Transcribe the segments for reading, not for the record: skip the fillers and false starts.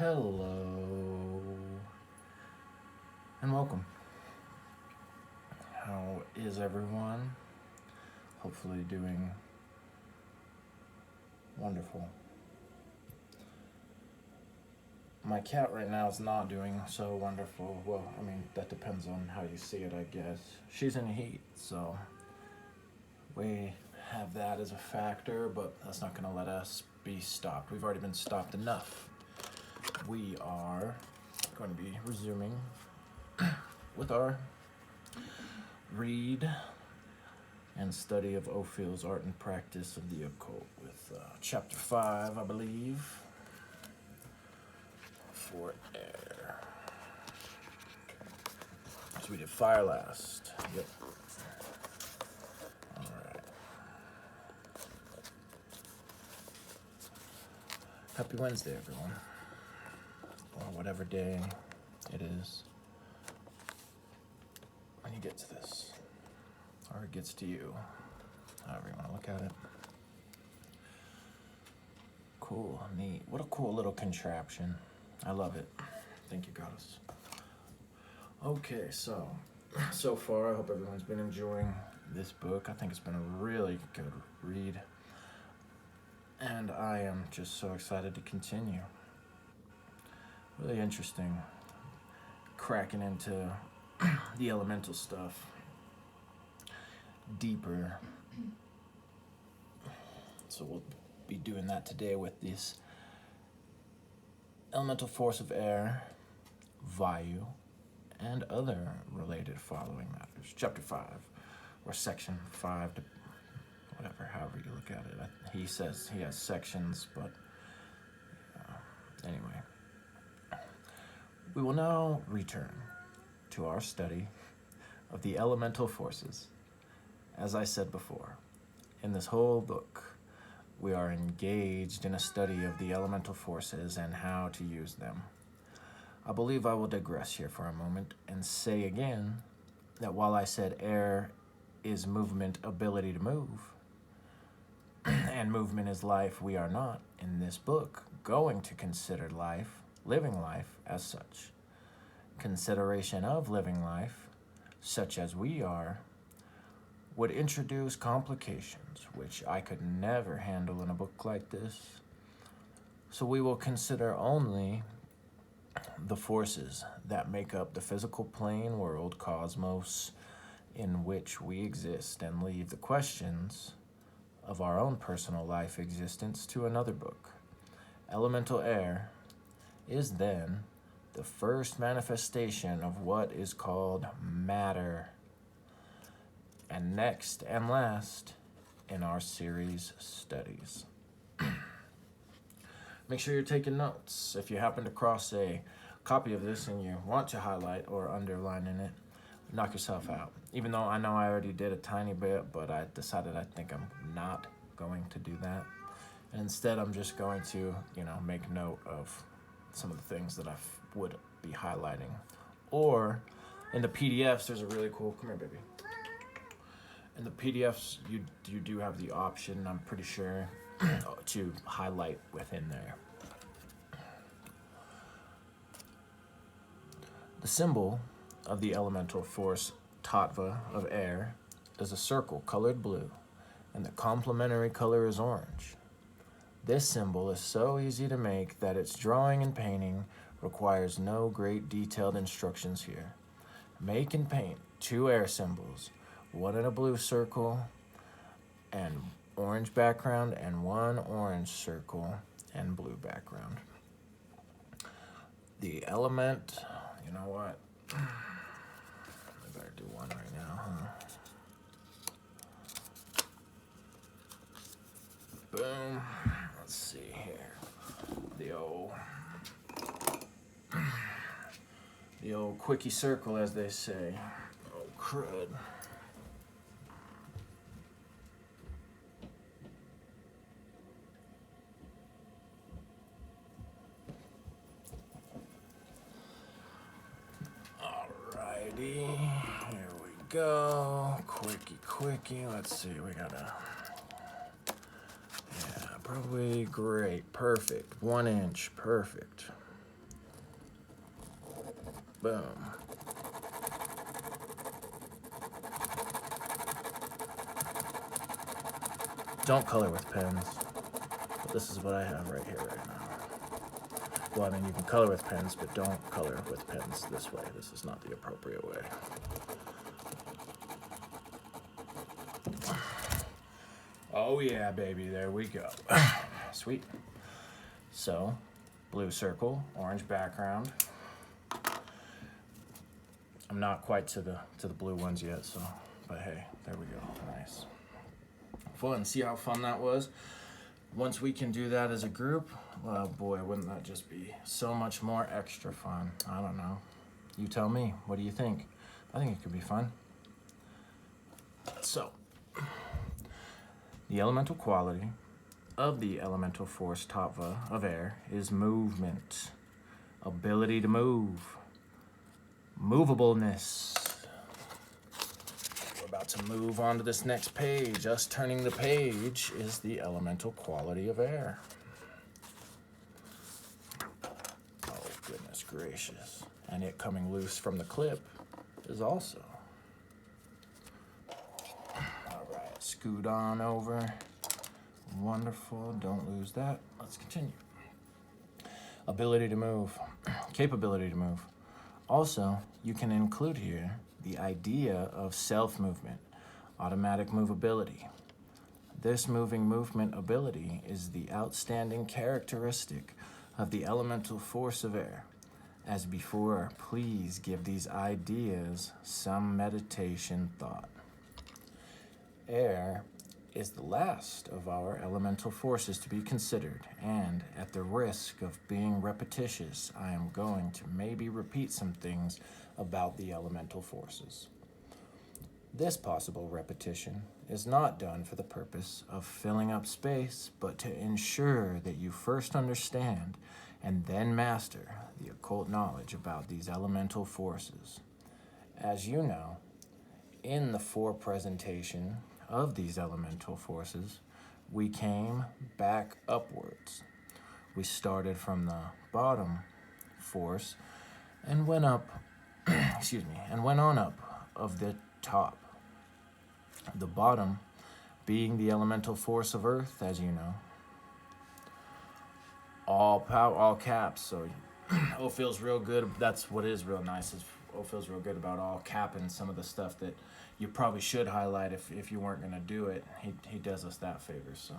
Hello and welcome. How is everyone? Hopefully doing wonderful. My cat right now is not doing so wonderful. Well, I mean, that depends on how you see it, I guess. She's in heat, so we have that as a factor, but that's not going to let us be stopped. We've already been stopped enough. We are going to be resuming with our read and study of Ophiel's Art and Practice of the Occult with chapter 5, I believe, for air. So we did fire last. Yep. All right. Happy Wednesday, everyone. Or whatever day it is when you get to this, or it gets to you, however you want to look at it. Cool, neat. What a cool little contraption. I love it. Thank you, Goddess. Okay, so far I hope everyone's been enjoying this book. I think it's been a really good read, and I am just so excited to continue. Really interesting, cracking into the elemental stuff deeper. So we'll be doing that today with this elemental force of air, Vayu, and other related following matters. Chapter 5, or section 5, whatever, however you look at it. He says he has sections, but anyway. We will now return to our study of the elemental forces. As I said before, in this whole book, we are engaged in a study of the elemental forces and how to use them. I believe I will digress here for a moment and say again that while I said air is movement, ability to move, and movement is life, we are not, in this book, going to consider life, living life, as such. Consideration of living life, such as we are, would introduce complications which I could never handle in a book like this. So we will consider only the forces that make up the physical plane world cosmos in which we exist, and leave the questions of our own personal life existence to another book. Elemental air is then the first manifestation of what is called matter, and next and last in our series studies. Make sure you're taking notes. If you happen to cross a copy of this and you want to highlight or underline in it, knock yourself out. Even though I know I already did a tiny bit, but I decided I think I'm not going to do that. And instead I'm just going to, make note of some of the things that I would be highlighting. Or in the PDFs, there's a really cool, come here baby. In the PDFs, you do have the option, I'm pretty sure, to highlight within there. The symbol of the elemental force tattva of air is a circle colored blue, and the complementary color is orange. This symbol is so easy to make that its drawing and painting requires no great detailed instructions here. Make and paint 2 air symbols, one in a blue circle and orange background, and one orange circle and blue background. The element, you know what? I better do one right now, huh? Boom. Let's see here. The old quickie circle, as they say. Oh, crud. Alrighty, here we go. Quickie. Let's see, we gotta. Yeah, probably great. Perfect. 1 inch. Perfect. Boom. Don't color with pens, but this is what I have right here right now. Well, I mean, you can color with pens, but don't color with pens this way. This is not the appropriate way. Oh yeah, baby, there we go. Sweet. So, blue circle, orange background. I'm not quite to the blue ones yet, so, but hey, there we go. Nice. Fun. See how fun that was? Once we can do that as a group, well, boy, wouldn't that just be so much more extra fun? I don't know. You tell me. What do you think? I think it could be fun. So, the elemental quality of the elemental force tattva of air is movement, ability to move, movableness. We're about to move on to this next page. Us turning the page is the elemental quality of air. Oh, goodness gracious. And it coming loose from the clip is also. All right, scoot on over. Wonderful, don't lose that. Let's continue. Ability to move, capability to move. Also, you can include here the idea of self-movement, automatic movability. This moving movement ability is the outstanding characteristic of the elemental force of air. As before, please give these ideas some meditation thought. Air is the last of our elemental forces to be considered, and at the risk of being repetitious, I am going to maybe repeat some things about the elemental forces. This possible repetition is not done for the purpose of filling up space, but to ensure that you first understand and then master the occult knowledge about these elemental forces. As you know, in the forepresentation of these elemental forces, we came back upwards. We started from the bottom force and went up, and went on up of the top. The bottom being the elemental force of earth, as you know. All power, all caps, so Ophiel's real good. That's what is real nice, is Ophiel's real good about all capping some of the stuff that you probably should highlight if you weren't going to do it. He does us that favor, so.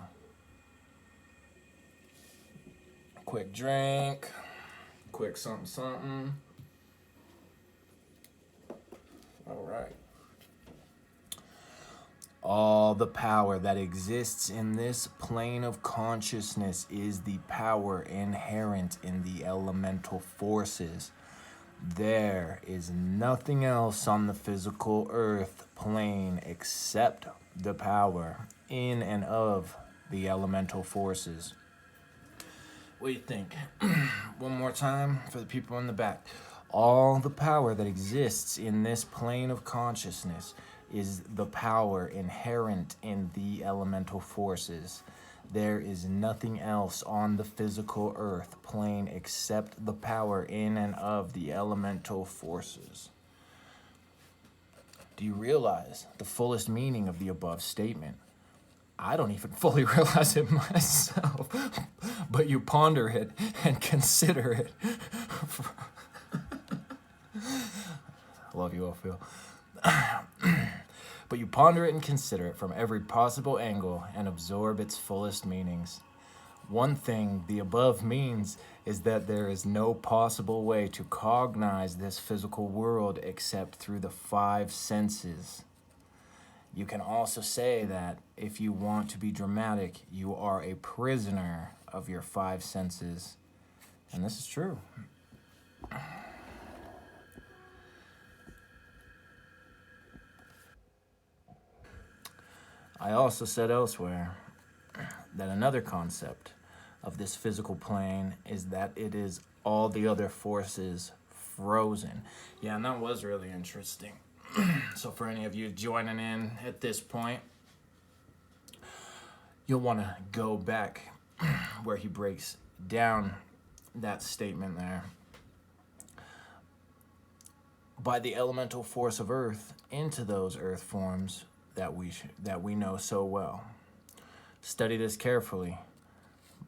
Quick drink. Quick something. All right. All the power that exists in this plane of consciousness is the power inherent in the elemental forces. There is nothing else on the physical earth plane except the power in and of the elemental forces. What do you think? One more time for the people in the back. All the power that exists in this plane of consciousness is the power inherent in the elemental forces. There is nothing else on the physical earth plane except the power in and of the elemental forces. Do you realize the fullest meaning of the above statement? I don't even fully realize it myself, but you ponder it and consider it. I love you, Ophiel. But you ponder it and consider it from every possible angle and absorb its fullest meanings. One thing the above means is that there is no possible way to cognize this physical world except through the five senses. You can also say that if you want to be dramatic, you are a prisoner of your five senses. And this is true. I also said elsewhere that another concept of this physical plane is that it is all the other forces frozen. Yeah, and that was really interesting. So for any of you joining in at this point, you'll want to go back where he breaks down that statement there. by the elemental force of earth into those earth forms that we know so well. Study this carefully.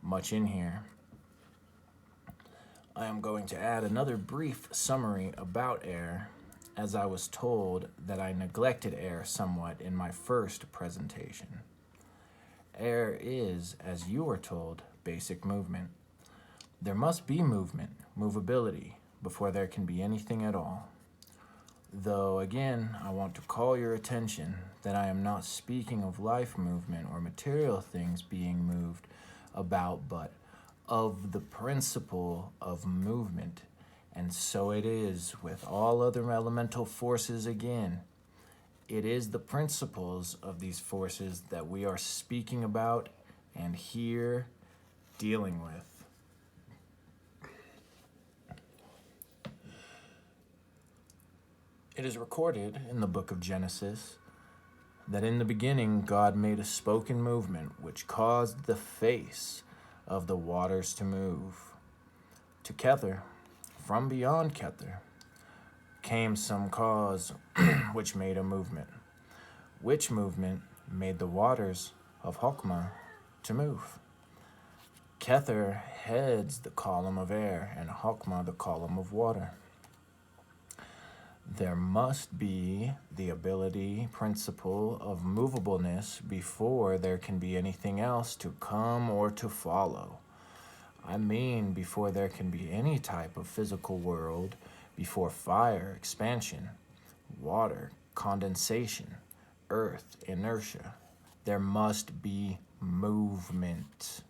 Much in here. I am going to add another brief summary about air, as I was told that I neglected air somewhat in my first presentation. Air is, as you were told, basic movement. There must be movement, movability, before there can be anything at all. Though, again, I want to call your attention that I am not speaking of life movement or material things being moved about, but of the principle of movement. And so it is with all other elemental forces again. It is the principles of these forces that we are speaking about and here dealing with. It is recorded in the book of Genesis that in the beginning God made a spoken movement which caused the face of the waters to move. To Kether, from beyond Kether, came some cause which made a movement, which movement made the waters of Hokmah to move. Kether heads the column of air and Hokmah the column of water. There must be the ability principle of movableness before there can be anything else to come or to follow. I mean, before there can be any type of physical world, before fire, expansion, water, condensation, earth, inertia, there must be movement.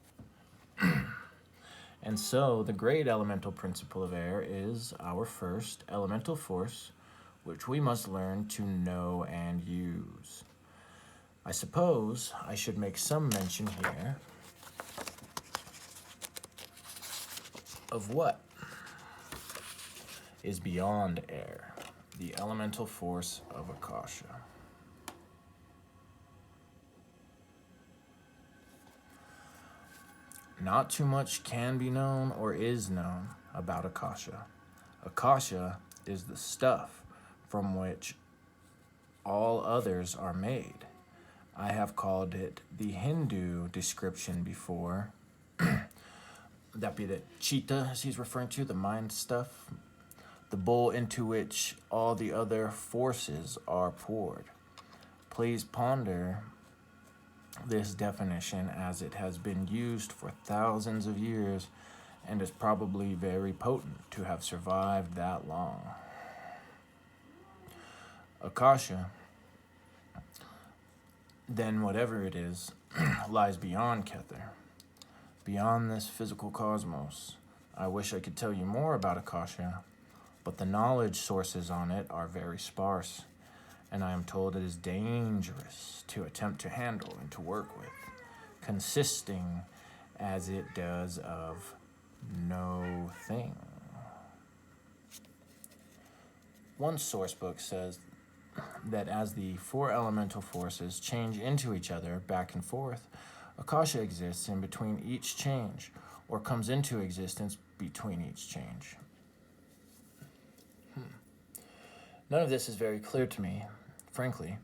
And so the great elemental principle of air is our first elemental force, which we must learn to know and use. I suppose I should make some mention here of what is beyond air, the elemental force of Akasha. Not too much can be known or is known about Akasha. Akasha is the stuff from which all others are made. I have called it the Hindu description before. That be the cheetah, as he's referring to, the mind stuff, the bowl into which all the other forces are poured. Please ponder this definition as it has been used for thousands of years and is probably very potent to have survived that long. Akasha, then whatever it is, lies beyond Kether, beyond this physical cosmos. I wish I could tell you more about Akasha, but the knowledge sources on it are very sparse, and I am told it is dangerous to attempt to handle and to work with, consisting as it does of no thing. One source book says that as the four elemental forces change into each other back and forth, Akasha exists in between each change, or comes into existence between each change. None of this is very clear to me, frankly,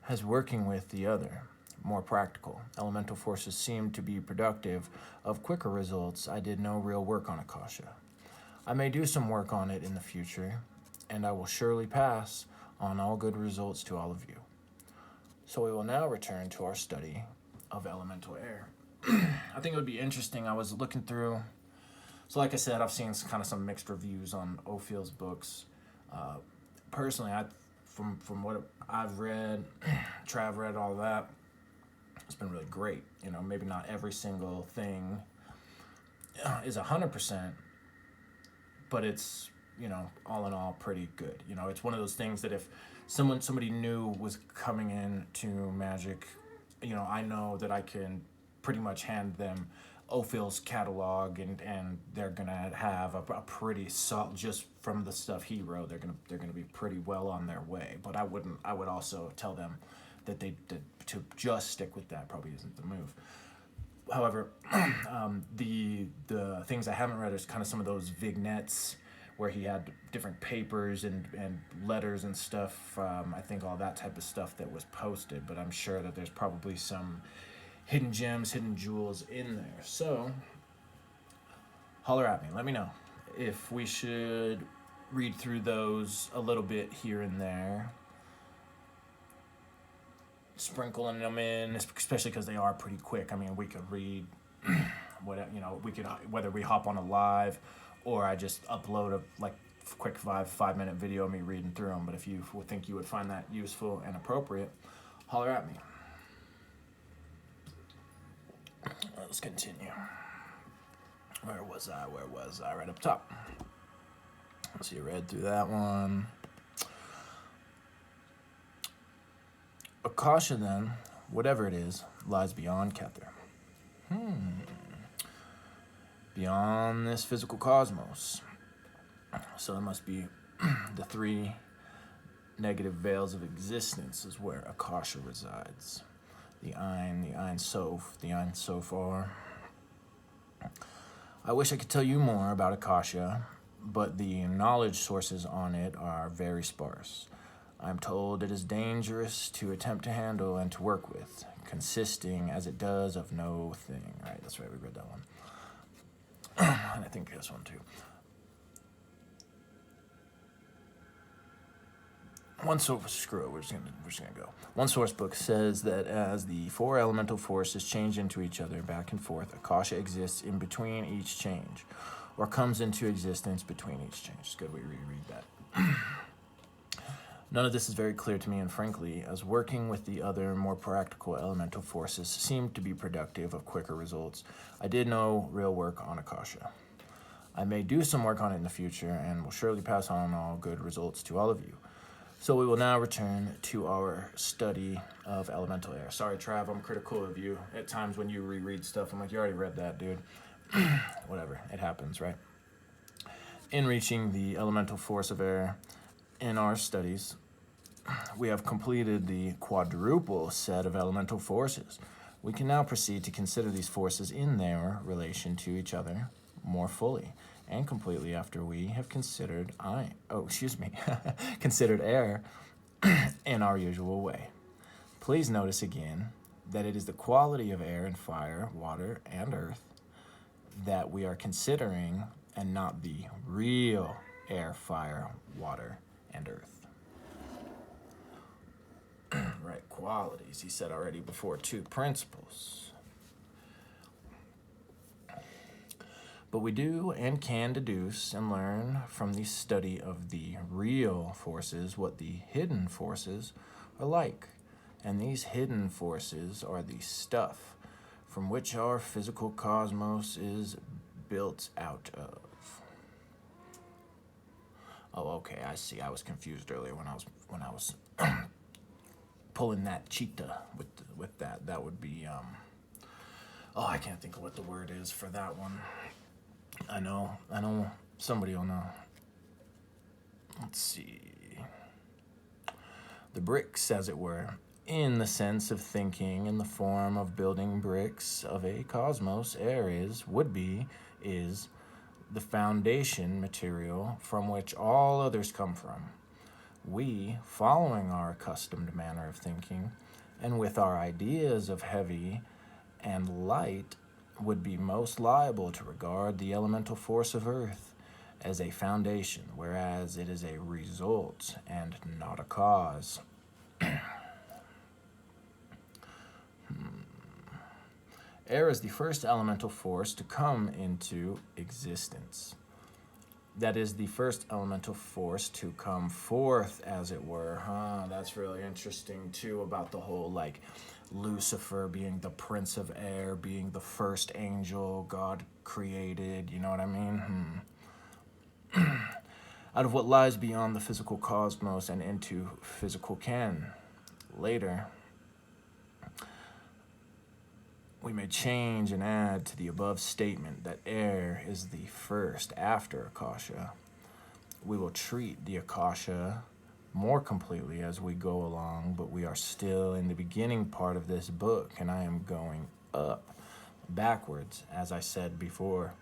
as working with the other, more practical, elemental forces seem to be productive of quicker results. I did no real work on Akasha. I may do some work on it in the future, and I will surely pass on all good results to all of you. So we will now return to our study of elemental air. I think it would be interesting. I was looking through, so like I said, I've seen kind of some mixed reviews on Ophiel's books. Personally, from what I've read, Trav read, all that, it's been really great. You know, maybe not every single thing is 100%, but it's, you know, all in all pretty good. You know, it's one of those things that if somebody new was coming into magic, you know, I know that I can pretty much hand them Ophiel's catalog, and they're gonna have a pretty solid, just from the stuff he wrote, they're gonna be pretty well on their way. But I would also tell them that to just stick with that probably isn't the move. However, the things I haven't read is kind of some of those vignettes where he had different papers and letters and stuff. I think all that type of stuff that was posted, but I'm sure that there's probably some hidden gems, hidden jewels in there. So, holler at me. Let me know if we should read through those a little bit here and there, sprinkling them in, especially because they are pretty quick. I mean, we could read, we could, whether we hop on a live or I just upload a quick 5-minute video of me reading through them. But if you think you would find that useful and appropriate, holler at me. Let's continue. Where was I? Right up top. So you read through that one. Akasha, then, whatever it is, lies beyond Kether. Beyond this physical cosmos. So it must be the three negative veils of existence is where Akasha resides. The Ein Sof, the Ein Sofar. I wish I could tell you more about Akasha, but the knowledge sources on it are very sparse. I'm told it is dangerous to attempt to handle and to work with, consisting as it does of no thing. Right, that's right, we read that one. And I think this one too. One source, screw it, we're just gonna go. One source book says that as the four elemental forces change into each other back and forth, Akasha exists in between each change, or comes into existence between each change. It's good we reread that. None of this is very clear to me, and frankly, as working with the other, more practical elemental forces seemed to be productive of quicker results, I did no real work on Akasha. I may do some work on it in the future, and will surely pass on all good results to all of you. So we will now return to our study of elemental air. Sorry, Trav, I'm critical of you. At times when you reread stuff, I'm like, you already read that, dude. Whatever, it happens, right? In reaching the elemental force of air in our studies, we have completed the quadruple set of elemental forces. We can now proceed to consider these forces in their relation to each other more fully and completely after we have considered considered air in our usual way. Please notice again that it is the quality of air and fire, water, and earth that we are considering and not the real air, fire, water, and earth. Right, qualities, he said already before, two principles. But we do and can deduce and learn from the study of the real forces what the hidden forces are like. And these hidden forces are the stuff from which our physical cosmos is built out of. Oh, okay, I see. I was confused earlier when I was pulling that cheetah with that. That would be I can't think of what the word is for that one. I know somebody will know. Let's see. The bricks, as it were, in the sense of thinking in the form of building bricks of a cosmos, air is the foundation material from which all others come from. We, following our accustomed manner of thinking, and with our ideas of heavy and light, would be most liable to regard the elemental force of earth as a foundation, whereas it is a result and not a cause. Air is the first elemental force to come into existence. That is the first elemental force to come forth, as it were. That's really interesting, too, about the whole, Lucifer being the prince of air, being the first angel God created, you know what I mean? Out of what lies beyond the physical cosmos and into physical ken. Later, we may change and add to the above statement that air is the first after Akasha. We will treat the Akasha more completely as we go along, but we are still in the beginning part of this book, and I am going backwards, as I said before.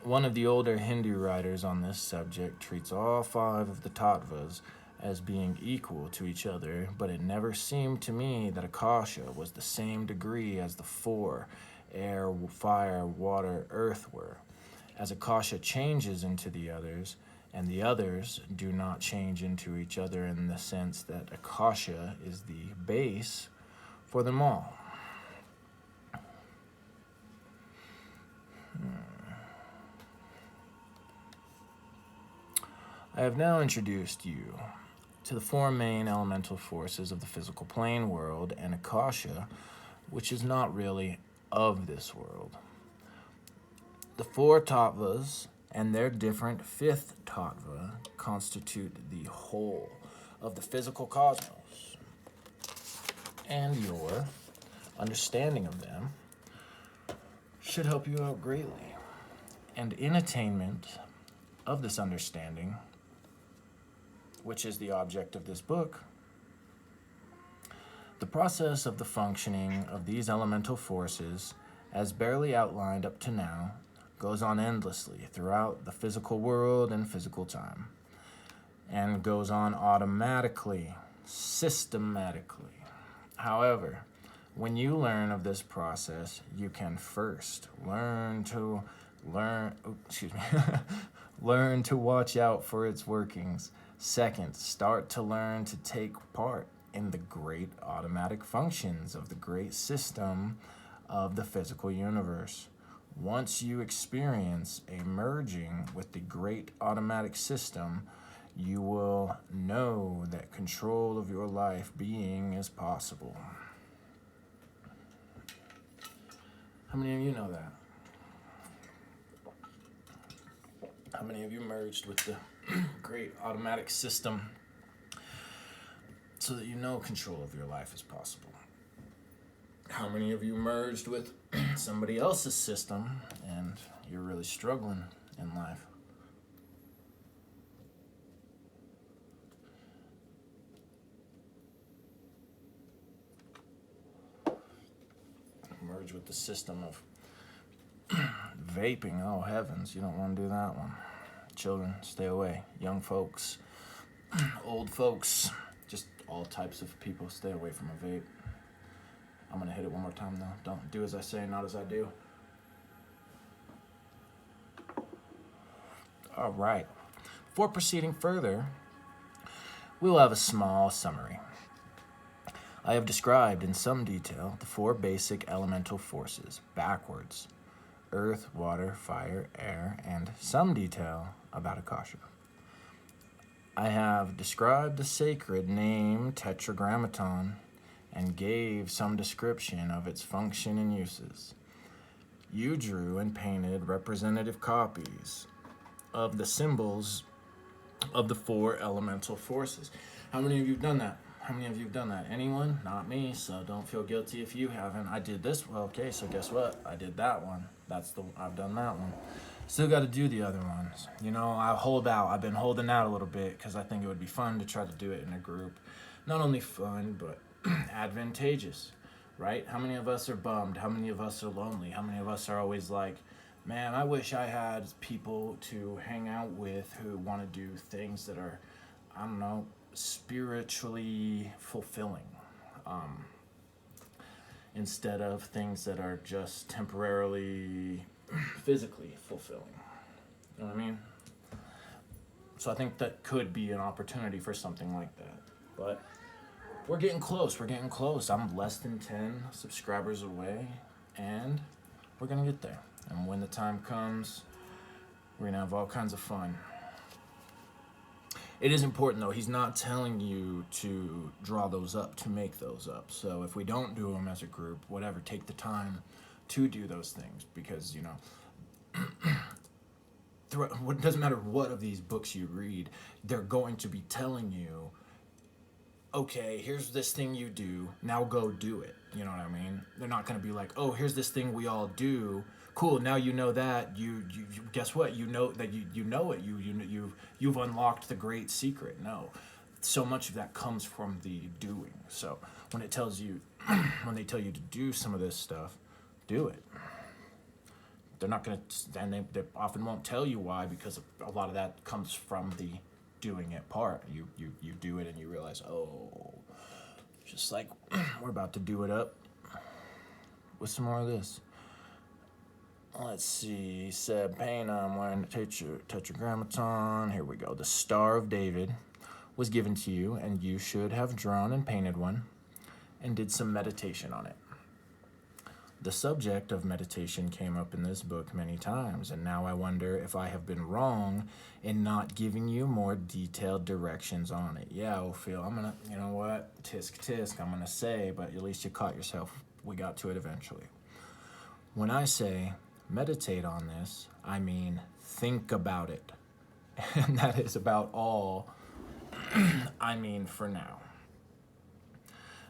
One of the older Hindu writers on this subject treats all 5 of the tattvas as being equal to each other, but it never seemed to me that Akasha was the same degree as the 4, air, fire, water, earth were. As Akasha changes into the others, and the others do not change into each other in the sense that Akasha is the base for them all. I have now introduced you to the 4 main elemental forces of the physical plane world and Akasha, which is not really of this world. The 4 tattvas and their different 5th tattva constitute the whole of the physical cosmos, and your understanding of them should help you out greatly. And in attainment of this understanding, which is the object of this book, the process of the functioning of these elemental forces, as barely outlined up to now, goes on endlessly throughout the physical world and physical time, and goes on automatically, systematically. However, when you learn of this process, you can first learn to watch out for its workings. Second, start to learn to take part in the great automatic functions of the great system of the physical universe. Once you experience a merging with the great automatic system, you will know that control of your life being is possible. How many of you know that? How many of you merged with the great automatic system so that you know control of your life is possible? How many of you merged with somebody else's system and you're really struggling in life? Merge with the system of vaping. Oh heavens, you don't want to do that one. Children, stay away. Young folks, old folks, just all types of people, stay away from a vape. I'm gonna hit it one more time though. Don't do as I say, not as I do. All right. Before proceeding further, we will have a small summary. I have described in some detail the 4 basic elemental forces backwards: earth, water, fire, air, and some detail about Akasha. I have described the sacred name Tetragrammaton and gave some description of its function and uses. You drew and painted representative copies of the symbols of the 4 elemental forces. How many of you have done that? How many of you have done that? Anyone? Not me, so don't feel guilty if you haven't. I did this. Well, okay, so guess what? I did that one. I've done that one. Still got to do the other ones. You know, I've been holding out a little bit because I think it would be fun to try to do it in a group. Not only fun, but advantageous, right? How many of us are bummed? How many of us are lonely? How many of us are always like, man, I wish I had people to hang out with who want to do things that are, I don't know, spiritually fulfilling, instead of things that are just temporarily physically fulfilling. You know what I mean? So I think that could be an opportunity for something like that. But we're getting close. I'm less than 10 subscribers away, and we're going to get there. And when the time comes, we're going to have all kinds of fun. It is important, though. He's not telling you to draw those up, to make those up. So if we don't do them as a group, whatever, take the time to do those things. Because, you know, it doesn't matter what of these books you read, they're going to be telling you, okay, here's this thing you do, now go do it. You know what I mean? They're not going to be like, oh, here's this thing we all do. Cool, now you know that. You guess what? You know that you know it. You've unlocked the great secret. No, so much of that comes from the doing. So when it tells you, when they tell you to do some of this stuff, do it. they're not going to, and they often won't tell you why, because a lot of that comes from the doing it part. You do it and you realize, oh, just like we're about to do it up with some more of this. Let's see, he said, pain, I'm wearing the tetragrammaton. Here we go. The Star of David was given to you, and you should have drawn and painted one and did some meditation on it. The subject of meditation came up in this book many times, and now I wonder if I have been wrong in not giving you more detailed directions on it. Yeah, Ophiel, I'm gonna, you know what, tisk, I'm gonna say, but at least you caught yourself. We got to it eventually. When I say meditate on this, I mean think about it. And that is about all I mean for now.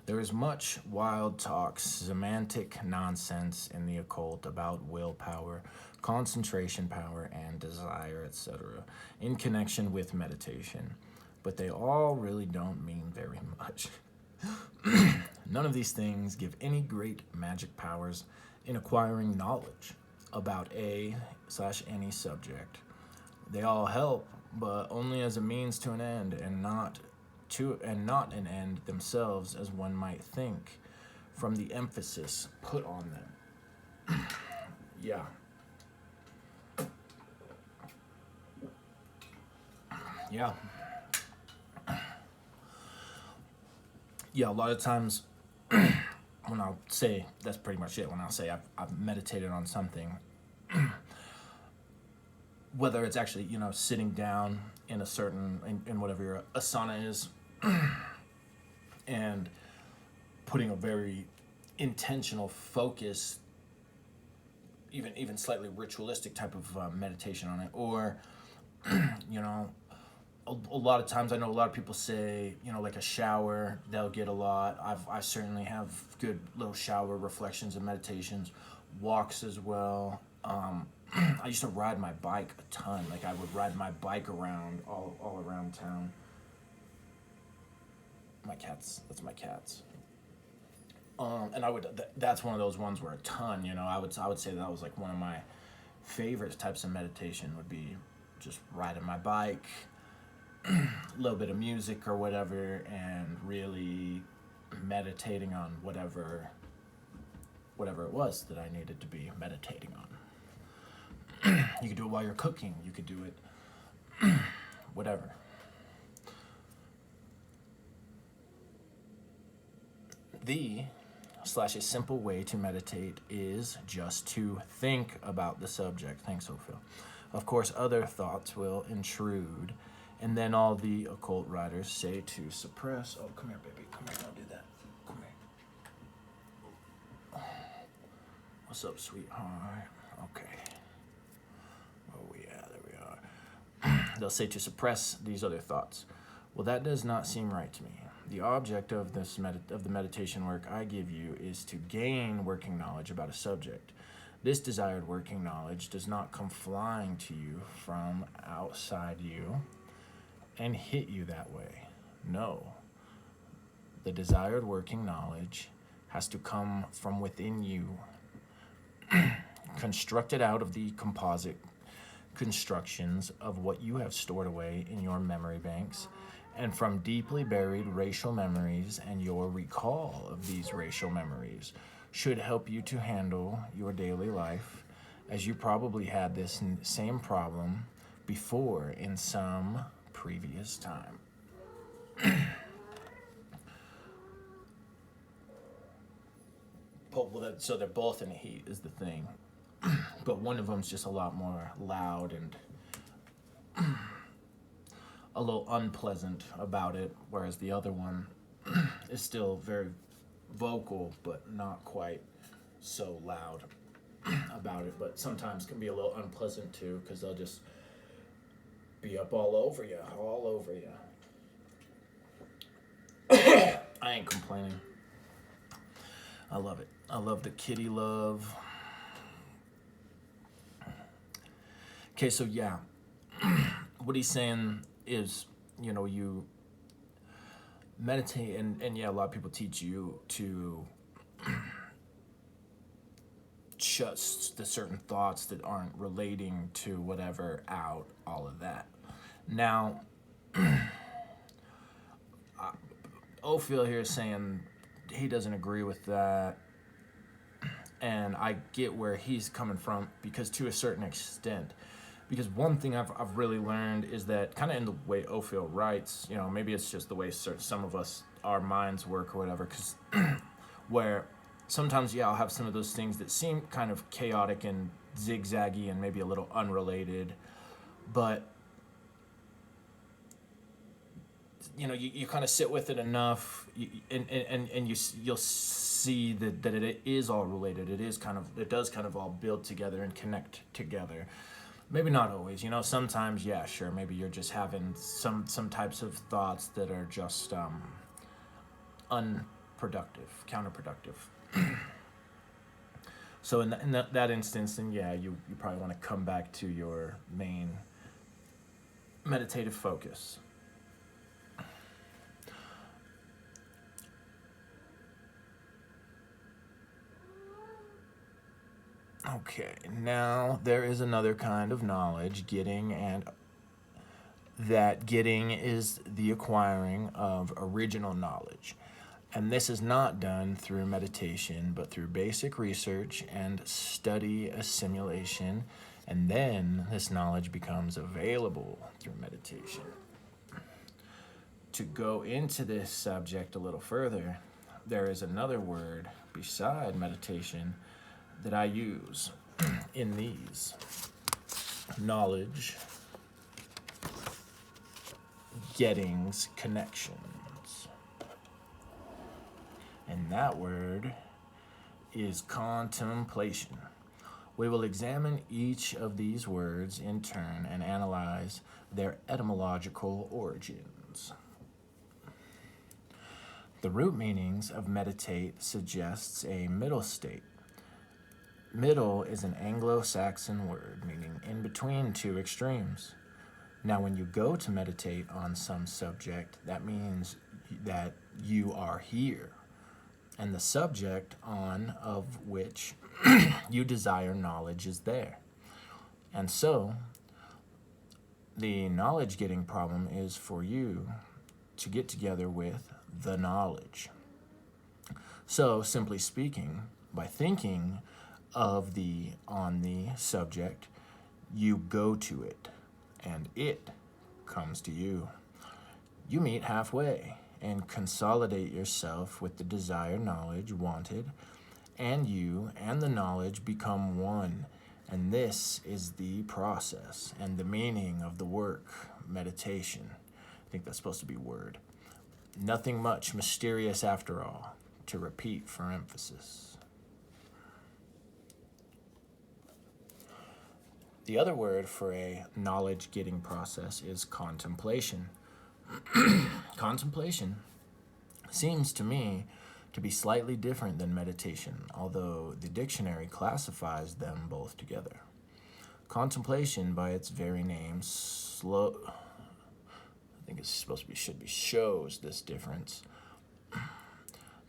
There is much wild talk, semantic nonsense in the occult about willpower, concentration power, and desire, etc., in connection with meditation, but they all really don't mean very much. None of these things give any great magic powers in acquiring knowledge about a/any subject. They all help, but only as a means to an end, and not an end themselves, as one might think from the emphasis put on them. Yeah. Yeah, a lot of times when I'll say, that's pretty much it, when I'll say I've meditated on something, whether it's actually, sitting down in a certain, in whatever your asana is, and putting a very intentional focus, even slightly ritualistic type of meditation on it, or, a lot of times I know a lot of people say, like a shower, they'll get a lot. I certainly have good little shower reflections and meditations, walks as well. I used to ride my bike a ton. Like I would ride my bike around all around town. That's my cats. And that's one of those ones where a ton, I would say that was like one of my favorite types of meditation would be just riding my bike, a little bit of music or whatever, and really meditating on whatever it was that I needed to be meditating on. You could do it while you're cooking. You could do it, whatever. A simple way to meditate is just to think about the subject. Thanks, Ophiel. Of course, other thoughts will intrude, and then all the occult writers say to suppress. Oh, come here, baby. Come here. Don't do that. Come here. What's up, sweetheart? Okay. Where we at? There we are. They'll say to suppress these other thoughts. Well, that does not seem right to me. The object of the meditation work I give you is to gain working knowledge about a subject. This desired working knowledge does not come flying to you from outside you and hit you that way. No. The desired working knowledge has to come from within you, constructed out of the composite constructions of what you have stored away in your memory banks, and from deeply buried racial memories, and your recall of these racial memories should help you to handle your daily life, as you probably had this same problem before in some previous time. So they're both in the heat is the thing, but one of them's just a lot more loud and a little unpleasant about it, whereas the other one is still very vocal, but not quite so loud about it, but sometimes can be a little unpleasant too, because they'll just be up all over you. I ain't complaining. I love it. I love the kitty love. Okay, so yeah, what he's saying is, you meditate, and yeah, a lot of people teach you to shuts the certain thoughts that aren't relating to whatever out, all of that. Now, Ophiel here is saying he doesn't agree with that, and I get where he's coming from, because to a certain extent, because one thing I've really learned is that kind of in the way Ophiel writes, you know, maybe it's just the way some of us, our minds work or whatever, because where sometimes, yeah, I'll have some of those things that seem kind of chaotic and zigzaggy and maybe a little unrelated, but you know, you kind of sit with it enough, and you'll see that it is all related. It does kind of all build together and connect together. Maybe not always, you know. Sometimes, yeah, sure. Maybe you're just having some types of thoughts that are just unproductive, counterproductive. So in that instance, then yeah, you probably want to come back to your main meditative focus. Okay, now there is another kind of knowledge, getting, and that getting is the acquiring of original knowledge. And this is not done through meditation, but through basic research and study assimilation, and then this knowledge becomes available through meditation. To go into this subject a little further, there is another word beside meditation that I use in these: knowledge, gettings, connections. And that word is contemplation. We will examine each of these words in turn and analyze their etymological origins. The root meanings of meditate suggests a middle state. Middle is an Anglo-Saxon word meaning in between two extremes. Now, when you go to meditate on some subject, that means that you are here, and the subject on of which you desire knowledge is there. And so, the knowledge-getting problem is for you to get together with the knowledge. So, simply speaking, by thinking of on the subject, you go to it, and it comes to you. You meet halfway and consolidate yourself with the desired knowledge wanted, and you and the knowledge become one. And this is the process and the meaning of the work, meditation. I think that's supposed to be word. Nothing much mysterious after all, to repeat for emphasis. The other word for a knowledge-getting process is contemplation. Contemplation seems to me to be slightly different than meditation, although the dictionary classifies them both together. Contemplation, by its very name, shows this difference.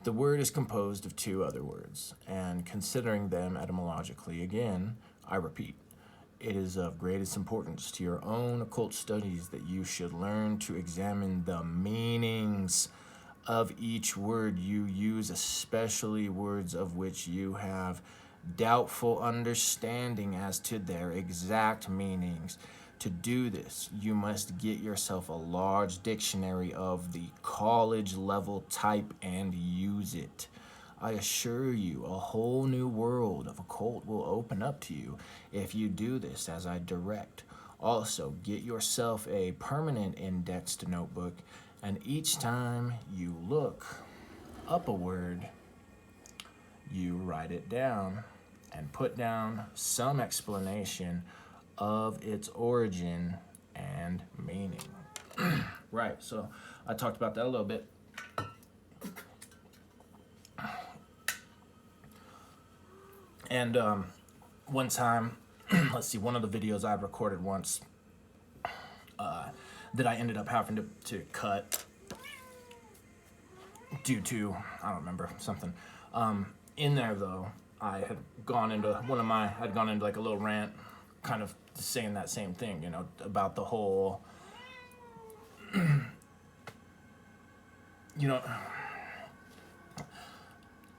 The word is composed of two other words, and considering them etymologically, again, I repeat, it is of greatest importance to your own occult studies that you should learn to examine the meanings of each word you use, especially words of which you have doubtful understanding as to their exact meanings. To do this, you must get yourself a large dictionary of the college-level type and use it. I assure you, a whole new world of occult will open up to you if you do this as I direct. Also, get yourself a permanent indexed notebook, and each time you look up a word, you write it down and put down some explanation of its origin and meaning. Right, so I talked about that a little bit. And one time, let's see, one of the videos I recorded once that I ended up having to cut due to, I don't remember, something. In there, though, I had gone into like a little rant, kind of saying that same thing, about the whole,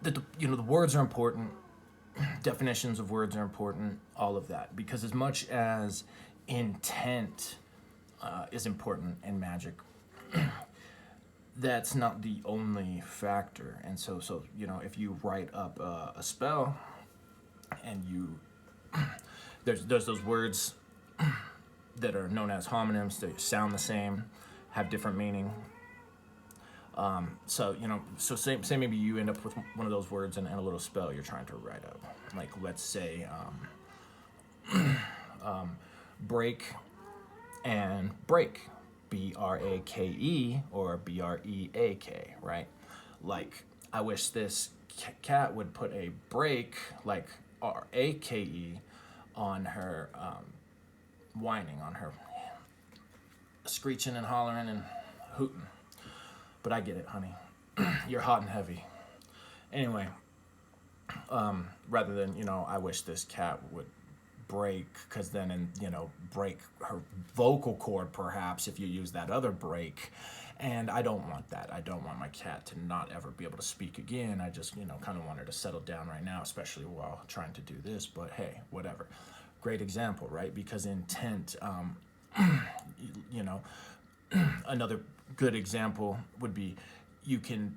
the words are important, definitions of words are important, all of that, because as much as intent is important in magic, that's not the only factor. And so if you write up a spell and there's those words that are known as homonyms, they sound the same, have different meaning. So say maybe you end up with one of those words and a little spell you're trying to write up. Like, let's say break and break, B-R-A-K-E or B-R-E-A-K, right? Like, I wish this cat would put a break, like R-A-K-E, on her whining, on her screeching and hollering and hooting. But I get it, honey. You're hot and heavy. Anyway, rather than, I wish this cat would break, because then, break her vocal cord, perhaps, if you use that other break. And I don't want that. I don't want my cat to not ever be able to speak again. I just, kind of want her to settle down right now, especially while trying to do this. But hey, whatever. Great example, right? Because intent, another good example would be, you can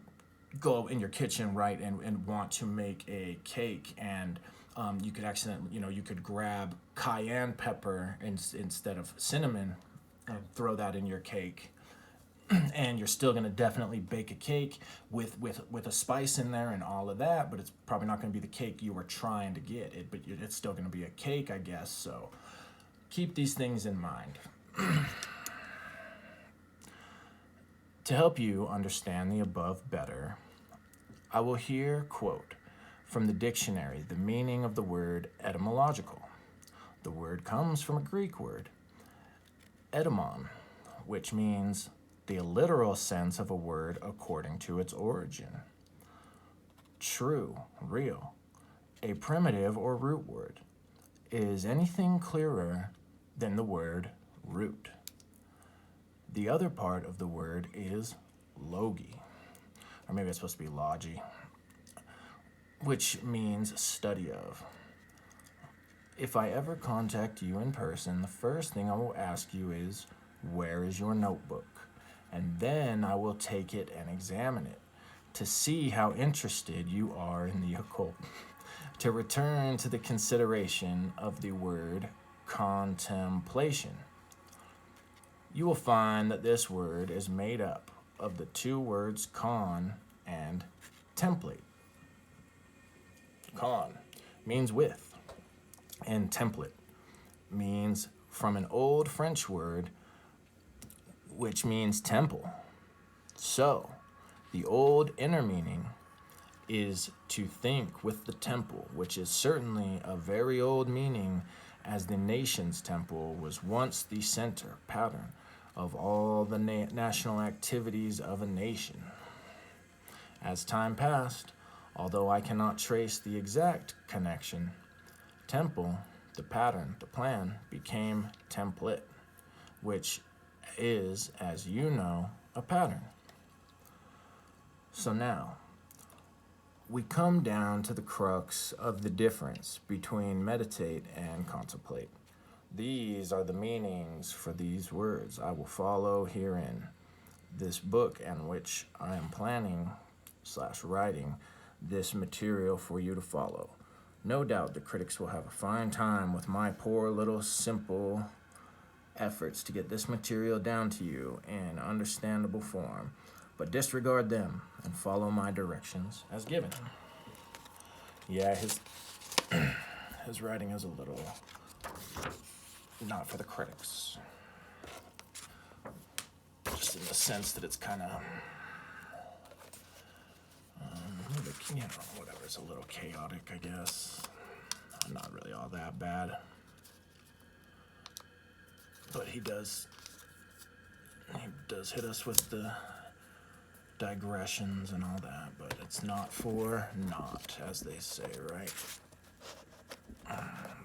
go in your kitchen, right, and want to make a cake, and you could accidentally, you could grab cayenne pepper instead of cinnamon and throw that in your cake, and you're still going to definitely bake a cake with a spice in there and all of that, but it's probably not going to be the cake you were trying to get it, but it's still going to be a cake, I guess. So keep these things in mind. To help you understand the above better, I will here quote from the dictionary the meaning of the word etymological. The word comes from a Greek word, etymon, which means the literal sense of a word according to its origin. True, real, a primitive or root word. Is anything clearer than the word root? The other part of the word is logi, or maybe it's supposed to be logi, which means study of. If I ever contact you in person, the first thing I will ask you is, where is your notebook? And then I will take it and examine it to see how interested you are in the occult. To return to the consideration of the word contemplation. You will find that this word is made up of the two words con and template. Con means with, and template means from an old French word which means temple. So, the old inner meaning is to think with the temple, which is certainly a very old meaning, as the nation's temple was once the center pattern of all the national activities of a nation. As time passed, although I cannot trace the exact connection, temple, the pattern, the plan, became template, which is, as you know, a pattern. So now, we come down to the crux of the difference between meditate and contemplate. These are the meanings for these words I will follow herein. This book in which I am planning / writing this material for you to follow. No doubt the critics will have a fine time with my poor little simple efforts to get this material down to you in understandable form, but disregard them and follow my directions as given. Yeah, his writing is a little not for the critics. Just in the sense that it's kind of, whatever, it's a little chaotic, I guess. Not really all that bad. But he does hit us with the digressions and all that, but It's not for naught, as they say, right?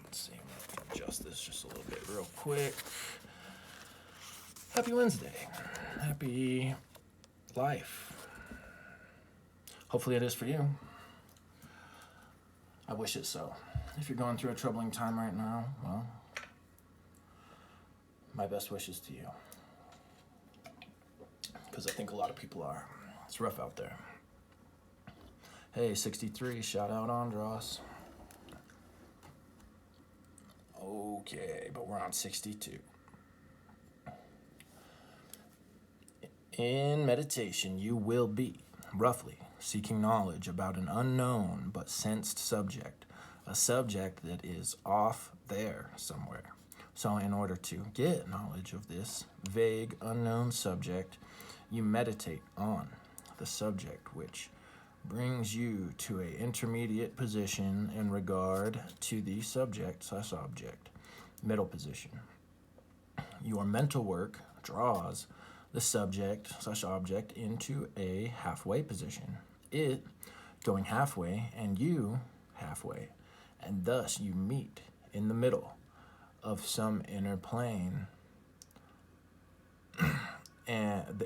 Let's see, I'm going to adjust this just a little bit real quick. Happy Wednesday. Happy life. Hopefully it is for you. I wish it so. If you're going through a troubling time right now, well, my best wishes to you. Because I think a lot of people are. It's rough out there. Hey, 63, shout out Andros. Okay, but we're on 62. In meditation, you will be, roughly, seeking knowledge about an unknown but sensed subject, a subject that is off there somewhere. So in order to get knowledge of this vague, unknown subject, you meditate on the subject, which brings you to an intermediate position in regard to the subject/object, middle position. Your mental work draws the subject/object into a halfway position, it going halfway and you halfway, and thus you meet in the middle of some inner plane, and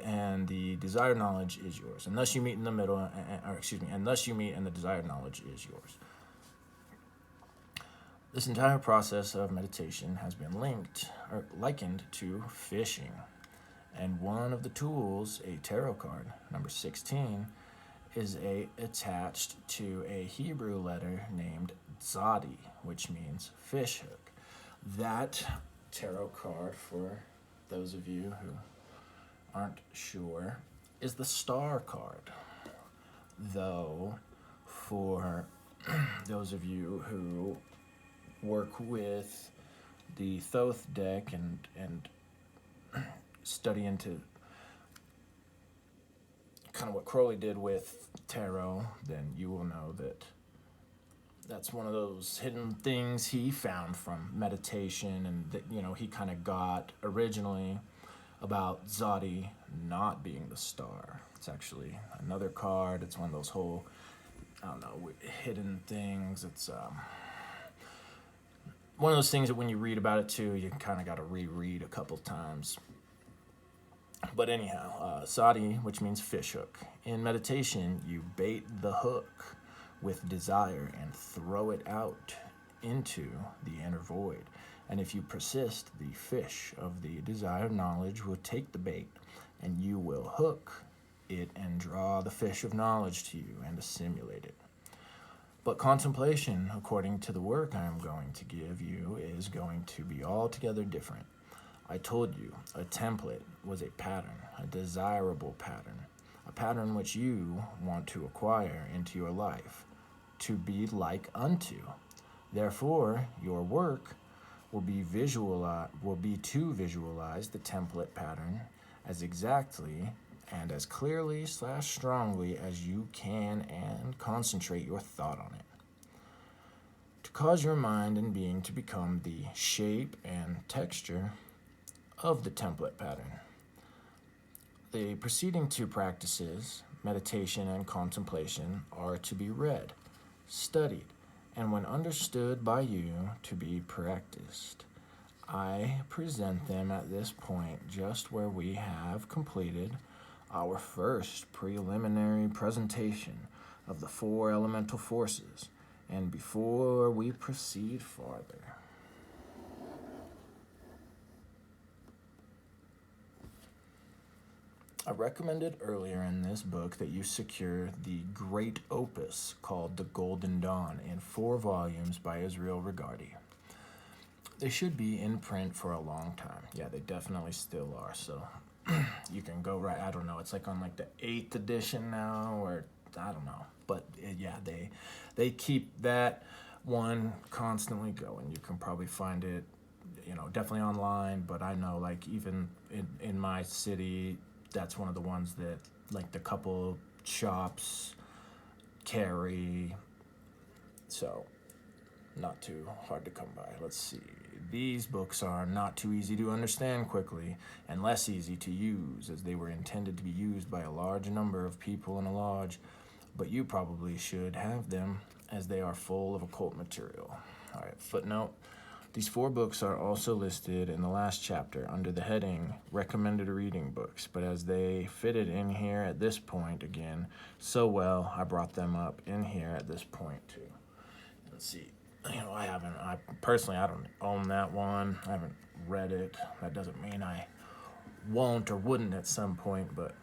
the desired knowledge is yours. And thus you meet in the middle, and thus you meet and the desired knowledge is yours. This entire process of meditation has been likened to fishing. And one of the tools, a tarot card, number 16, is attached to a Hebrew letter named Zadi, which means fish hook. That tarot card, for those of you who aren't sure, is the star card. Though, for those of you who work with the Thoth deck and study into kind of what Crowley did with tarot, then you will know that that's one of those hidden things he found from meditation, and that, you know, he kind of got originally about Zadi not being the star. It's actually another card. It's one of those whole, I don't know, hidden things. It's one of those things that when you read about it too, you kind of got to reread a couple times. But anyhow, Zadi, which means fish hook. In meditation, you bait the hook with desire and throw it out into the inner void. And if you persist, the fish of the desired knowledge will take the bait, and you will hook it and draw the fish of knowledge to you and assimilate it. But contemplation, according to the work I am going to give you, is going to be altogether different. I told you a template was a pattern, a desirable pattern, a pattern which you want to acquire into your life, to be like unto. Therefore, your work will be to visualize the template pattern as exactly and as clearly/strongly as you can, and concentrate your thought on it. To cause your mind and being to become the shape and texture of the template pattern. The preceding two practices, meditation and contemplation, are to be read, studied, and when understood by you, to be practiced. I present them at this point just where we have completed our first preliminary presentation of the four elemental forces, and before we proceed farther. I recommended earlier in this book that you secure the great opus called The Golden Dawn in 4 volumes by Israel Regardie. They should be in print for a long time. Yeah, they definitely still are, so you can go right, I don't know, it's like on like the 8th edition now, or I don't know. But yeah, they keep that one constantly going. You can probably find it, you know, definitely online, but I know like even in my city, that's one of the ones that like the couple shops carry, so not too hard to come by. Let's see. These books are not too easy to understand quickly and less easy to use, as they were intended to be used by a large number of people in a large but you probably should have them as they are full of occult material. All right, footnote. These 4 books are also listed in the last chapter under the heading Recommended Reading Books, but as they fitted in here at this point again so well, I brought them up in here at this point too. Let's see. I personally don't own that one. I haven't read it. That doesn't mean I won't or wouldn't at some point, but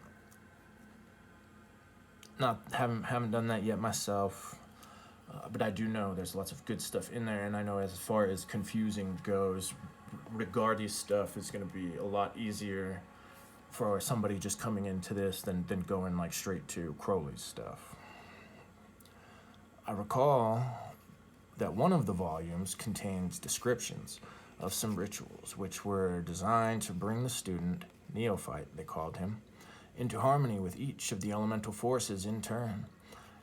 haven't done that yet myself. But I do know there's lots of good stuff in there, and I know as far as confusing goes, Rigardi's stuff is going to be a lot easier for somebody just coming into this than going like straight to Crowley's stuff. I recall that one of the volumes contains descriptions of some rituals which were designed to bring the student, neophyte they called him, into harmony with each of the elemental forces in turn.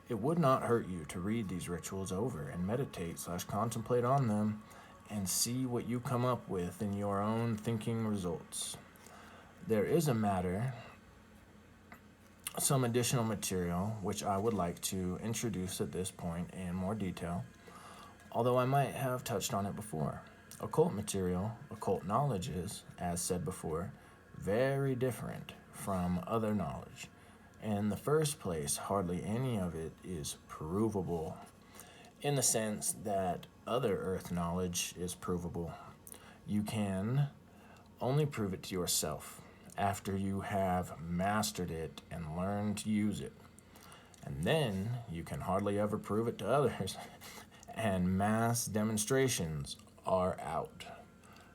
It would not hurt you to read these rituals over and meditate/contemplate on them and see what you come up with in your own thinking results. There is some additional material which I would like to introduce at this point in more detail, although I might have touched on it before. Occult material, occult knowledge is, as said before, very different from other knowledge. In the first place, hardly any of it is provable, in the sense that other earth knowledge is provable. You can only prove it to yourself after you have mastered it and learned to use it. And then you can hardly ever prove it to others, and mass demonstrations are out.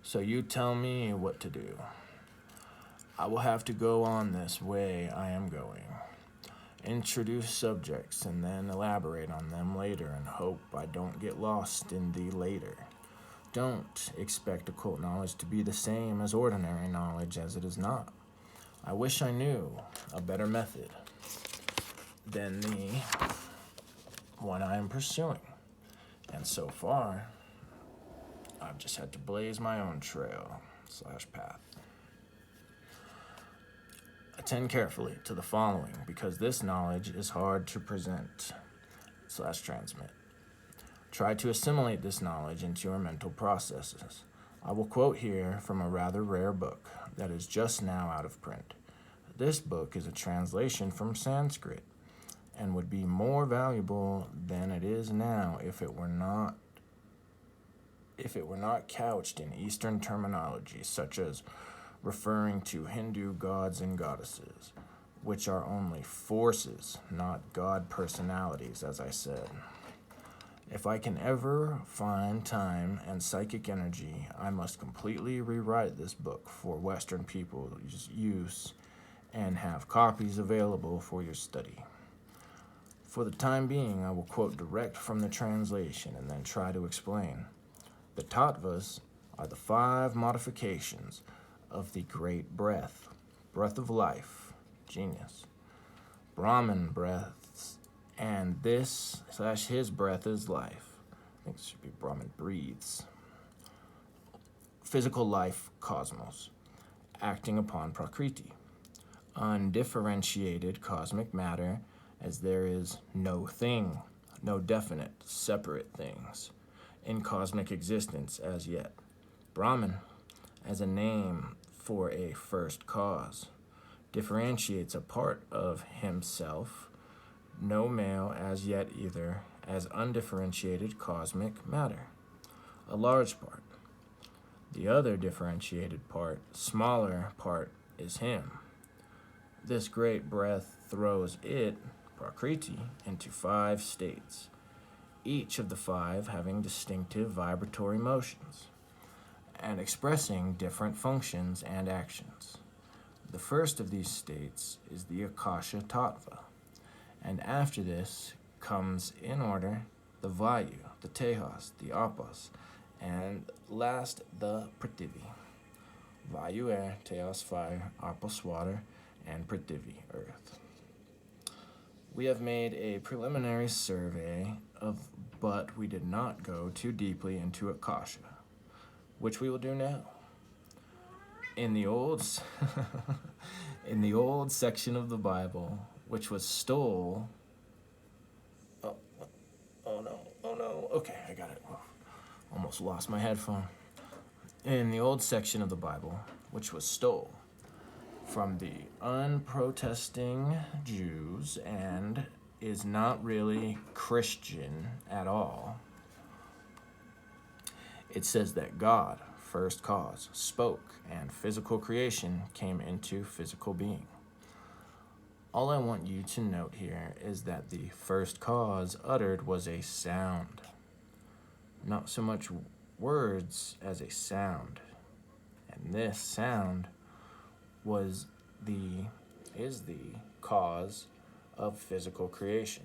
So you tell me what to do. I will have to go on this way I am going. Introduce subjects and then elaborate on them later and hope I don't get lost in the later. Don't expect occult knowledge to be the same as ordinary knowledge, as it is not. I wish I knew a better method than the one I am pursuing. And so far, I've just had to blaze my own trail/path. Attend carefully to the following, because this knowledge is hard to present/transmit. Try to assimilate this knowledge into your mental processes. I will quote here from a rather rare book that is just now out of print. This book is a translation from Sanskrit and would be more valuable than it is now if it were not couched in Eastern terminology, such as referring to Hindu gods and goddesses, which are only forces, not god personalities, as I said. If I can ever find time and psychic energy, I must completely rewrite this book for Western people's use and have copies available for your study. For the time being, I will quote direct from the translation and then try to explain. The tattvas are the 5 modifications of the great breath of life, genius, Brahman breaths, and this/his breath is life. I think it should be Brahman breathes. Physical life, cosmos, acting upon Prakriti. Undifferentiated cosmic matter, as there is no thing, no definite, separate things in cosmic existence as yet. Brahman, as a name for a first cause, differentiates a part of himself, no male as yet either, as undifferentiated cosmic matter, a large part. The other differentiated part, smaller part, is him. This great breath throws it, Prakriti, into 5 states, each of the 5 having distinctive vibratory motions and expressing different functions and actions. The first of these states is the Akasha Tattva, and after this comes in order the Vayu, the Tejas, the Apas, and last the Prithvi. Vayu air, Tejas fire, Apas water, and Prithvi earth. We have made a preliminary survey but we did not go too deeply into Akasha, which we will do now. In the old section of the Bible, which was stole Okay, I got it. Almost lost my headphone. In the old section of the Bible, which was stole from the unprotesting Jews and is not really Christian at all, it says that God, first cause, spoke, and physical creation came into physical being. All I want you to note here is that the first cause uttered was a sound. Not so much words as a sound. And this sound is the cause of physical creation.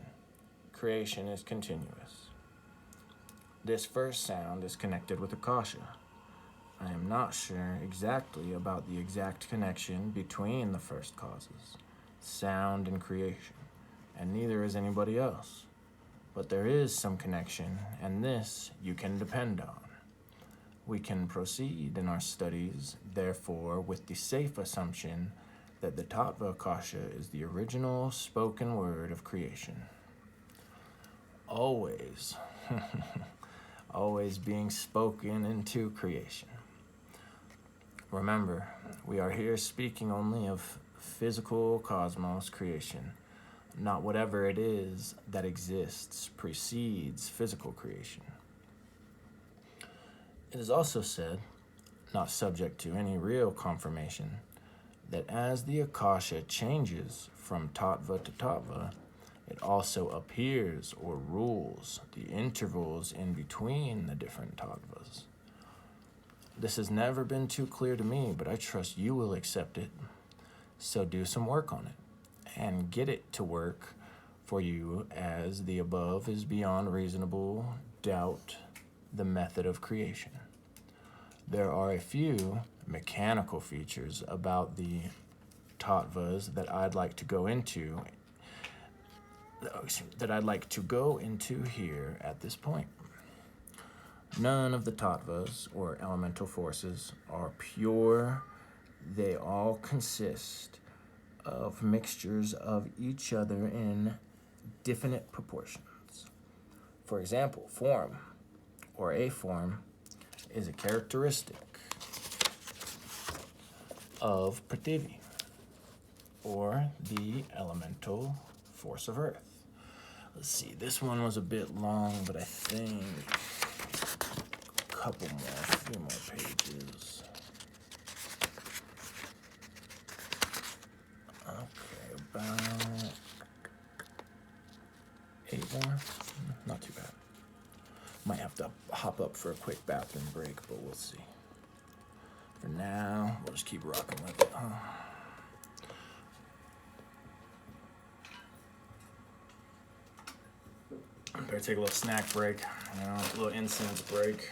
Creation is continuous. This first sound is connected with Akasha. I am not sure exactly about the exact connection between the first causes, sound and creation, and neither is anybody else. But there is some connection, and this you can depend on. We can proceed in our studies, therefore, with the safe assumption that the Tattva Akasha is the original spoken word of creation. Always, always being spoken into creation. Remember, we are here speaking only of physical cosmos creation, not whatever it is that exists precedes physical creation. It is also said, not subject to any real confirmation, that as the Akasha changes from Tattva to Tattva, it also appears or rules the intervals in between the different Tattvas. This has never been too clear to me, but I trust you will accept it. So do some work on it, and get it to work for you, as the above is beyond reasonable doubt the method of creation. There are a few mechanical features about the tattvas that I'd like to go into here at this point. None of the tattvas, or elemental forces, are pure. They all consist of mixtures of each other in definite proportions. For example, form, or a form, is a characteristic of Prithvi, or the elemental force of earth. Let's see, this one was a bit long, but I think a few more pages. Okay, about 8 more, not too bad. Might have to hop up for a quick bathroom break, but we'll see. For now, we'll just keep rocking with it. Better take a little snack break, a little incense break.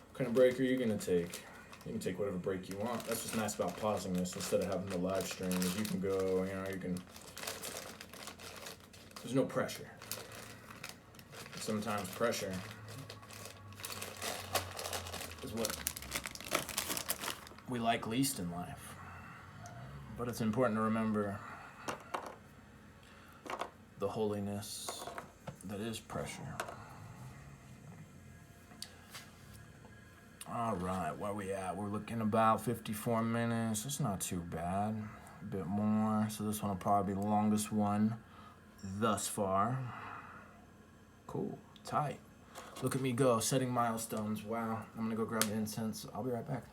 What kind of break are you gonna take? You can take whatever break you want. That's what's nice about pausing this instead of having the live stream, is you can go, there's no pressure. Sometimes pressure is what we like least in life. But it's important to remember the holiness that is pressure. All right, where we at? We're looking about 54 minutes. It's not too bad. A bit more. So this one will probably be the longest one thus far. Cool, tight. Look at me go, setting milestones. Wow, I'm gonna go grab the incense. I'll be right back.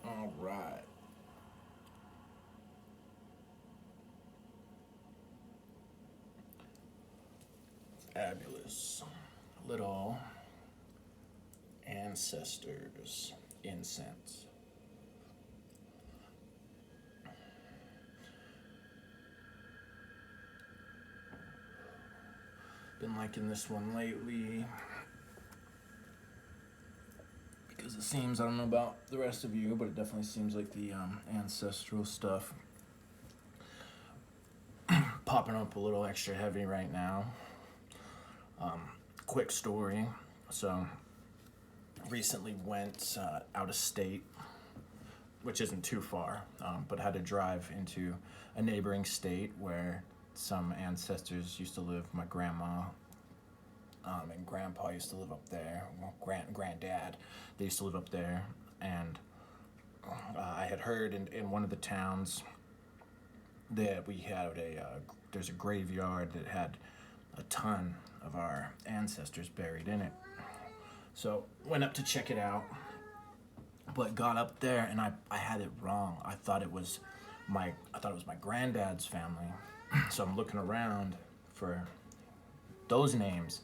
All right. Fabulous. Little ancestors incense. Been liking this one lately because it seems, I don't know about the rest of you, but it definitely seems like the ancestral stuff popping up a little extra heavy right now. Quick story. So recently went out of state, which isn't too far, but had to drive into a neighboring state where some ancestors used to live. My grandma and grandpa used to live up there. Well, granddad, they used to live up there. And I had heard in one of the towns that we had there's a graveyard that had a ton of our ancestors buried in it. So went up to check it out, but got up there and I had it wrong. I thought it was my granddad's family. So I'm looking around for those names,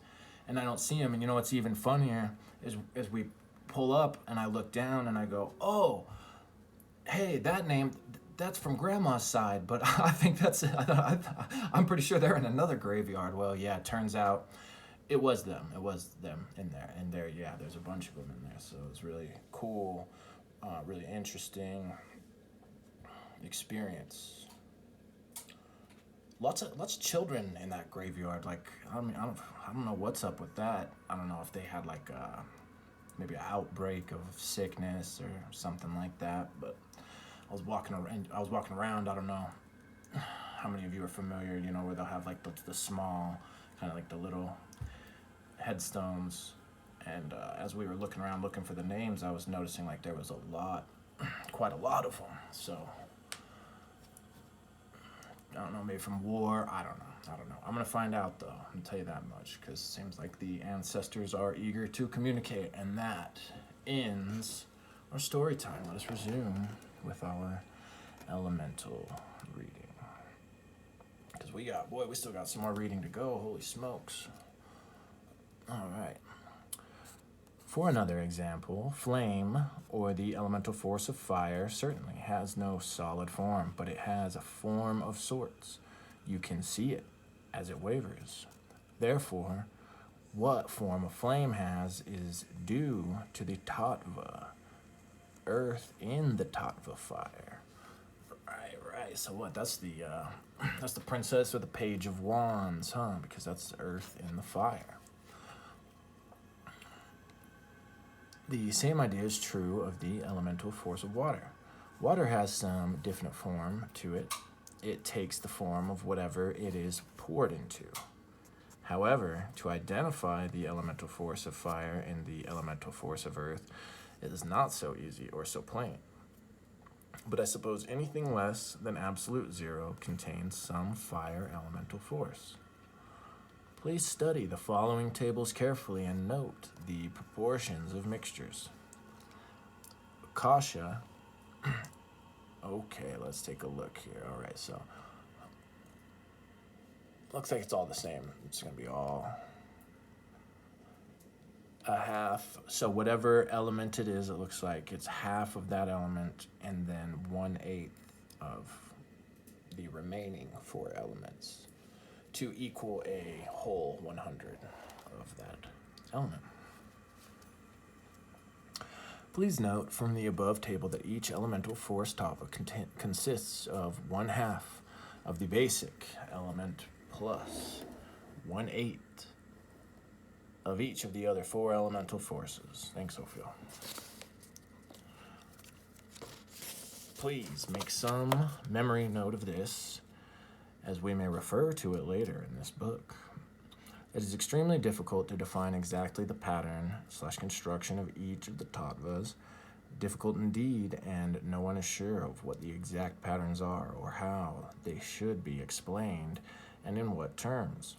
and I don't see them. And you know what's even funnier is as we pull up and I look down and I go, oh, hey, that name, that's from grandma's side, but I think I'm pretty sure they're in another graveyard. Well, yeah, it turns out it was them in there. And there, yeah, there's a bunch of them in there. So it was really cool, really interesting experience. Lots of children in that graveyard. Like, I don't know what's up with that. I don't know if they had like maybe an outbreak of sickness or something like that. But I was walking around. I don't know how many of you are familiar. You know, where they'll have like the small, kind of like the little headstones. And as we were looking around looking for the names, I was noticing like there was quite a lot of them. So I don't know, maybe from war. I don't know. I'm gonna find out though. I'm gonna tell you that much, because it seems like the ancestors are eager to communicate. And that ends our story time. Let us resume with our elemental reading, because we still got some more reading to go. Holy smokes! All right. For another example, flame, or the elemental force of fire, certainly has no solid form, but it has a form of sorts. You can see it as it wavers. Therefore, what form of flame has is due to the tattva, earth in the tattva fire. Right. So what? That's the princess or the page of wands, huh? Because that's earth in the fire. The same idea is true of the elemental force of water. Water has some definite form to it. It takes the form of whatever it is poured into. However, to identify the elemental force of fire and the elemental force of earth is not so easy or so plain. But I suppose anything less than absolute zero contains some fire elemental force. Please study the following tables carefully and note the proportions of mixtures. Kasha. Okay, let's take a look here. All right, so looks like it's all the same. It's going to be all a half. So whatever element it is, it looks like it's half of that element and then 1/8 of the remaining 4 elements, to equal a whole 100 of that element. Please note from the above table that each elemental force tattva consists of 1/2 of the basic element plus 1/8 of each of the other 4 elemental forces. Thanks, Ophiel. Please make some memory note of this, as we may refer to it later in this book. It is extremely difficult to define exactly the pattern/construction of each of the tattvas. Difficult indeed, and no one is sure of what the exact patterns are or how they should be explained and in what terms.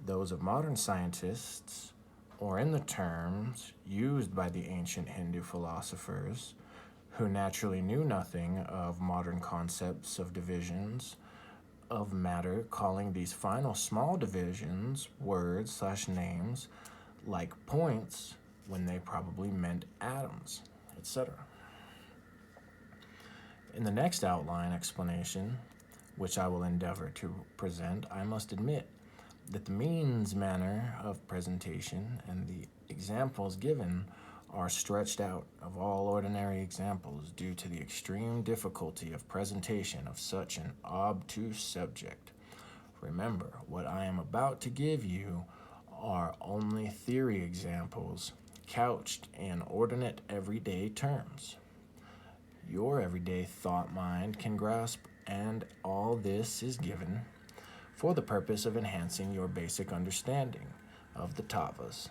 Those of modern scientists, or in the terms used by the ancient Hindu philosophers, who naturally knew nothing of modern concepts of divisions of matter, calling these final small divisions words/names like points when they probably meant atoms, etc. In the next outline explanation, which I will endeavor to present, I must admit that the means manner of presentation and the examples given are stretched out of all ordinary examples due to the extreme difficulty of presentation of such an obtuse subject. Remember, what I am about to give you are only theory examples couched in ordinate everyday terms. Your everyday thought mind can grasp, and all this is given for the purpose of enhancing your basic understanding of the tattvas.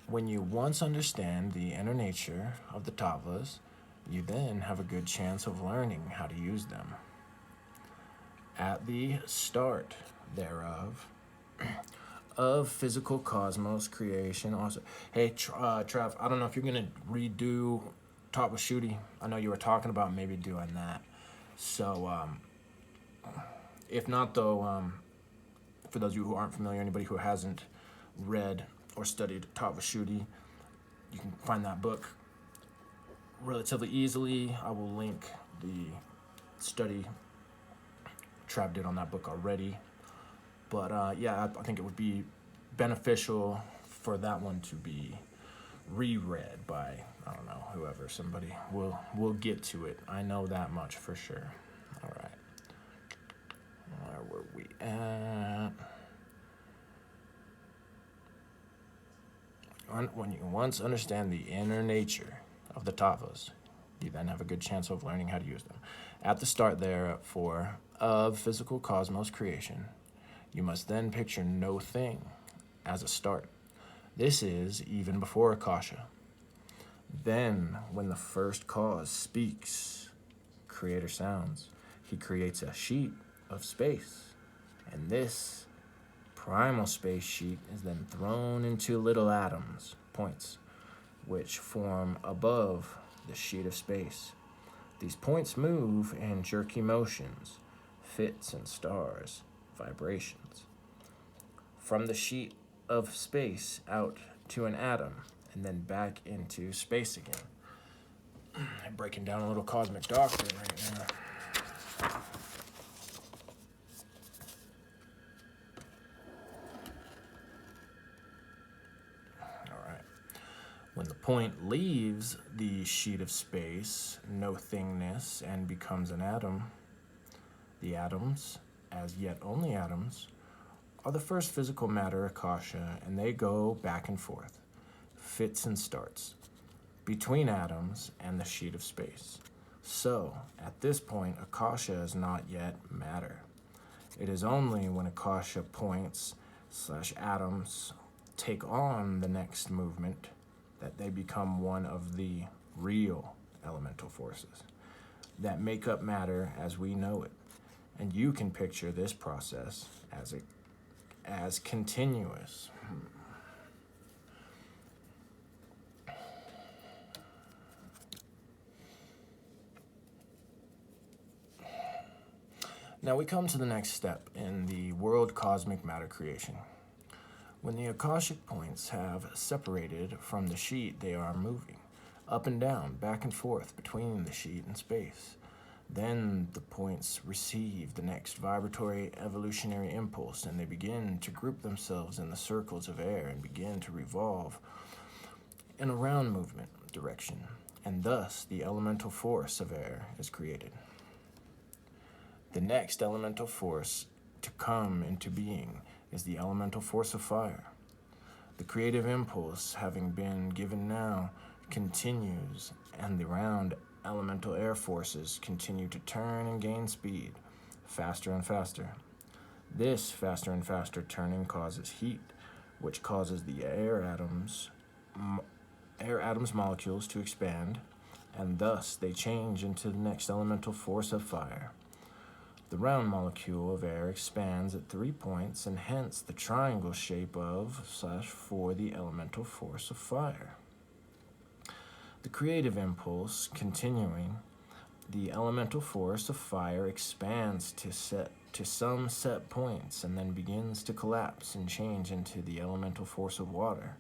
When you once understand the inner nature of the tattvas, you then have a good chance of learning how to use them. At the start thereof, of physical cosmos creation. Also, hey, Trav, I don't know if you're going to redo Tattva Shuddhi. I know you were talking about maybe doing that. So, if not, though, for those of you who aren't familiar, anybody who hasn't read or studied Tattva Shuddhi, you can find that book relatively easily. I will link the study Trav did on that book already. But yeah, I think it would be beneficial for that one to be reread by, I don't know, whoever, somebody. We'll get to it. I know that much for sure. All right. Where were we at? When you once understand the inner nature of the tattvas, you then have a good chance of learning how to use them. At the start therefore of physical cosmos creation, you must then picture no thing as a start. This is even before Akasha. Then, when the first cause speaks, creator sounds, he creates a sheet of space. And this primal space sheet is then thrown into little atoms, points, which form above the sheet of space. These points move in jerky motions, fits and stars, vibrations, from the sheet of space out to an atom and then back into space again. I'm breaking down a little cosmic doctrine right now. All right. When the point leaves the sheet of space, no thingness, and becomes an atom, the atoms, as yet only atoms, are the first physical matter Akasha, and they go back and forth, fits and starts, between atoms and the sheet of space. So, at this point, Akasha is not yet matter. It is only when Akasha points/atoms take on the next movement that they become one of the real elemental forces that make up matter as we know it. And you can picture this process as continuous. Now we come to the next step in the world cosmic matter creation. When the Akashic points have separated from the sheet, they are moving up and down, back and forth between the sheet and space. Then the points receive the next vibratory evolutionary impulse, and they begin to group themselves in the circles of air and begin to revolve in a round movement direction, and thus the elemental force of air is created. The next elemental force to come into being is the elemental force of fire. The creative impulse, having been given now, continues, and the round elemental air forces continue to turn and gain speed, faster and faster. This faster and faster turning causes heat, which causes the air atoms molecules to expand, and thus they change into the next elemental force of fire. The round molecule of air expands at 3 points, and hence the triangle shape of/for the elemental force of fire. The creative impulse continuing, the elemental force of fire expands to some set points and then begins to collapse and change into the elemental force of water,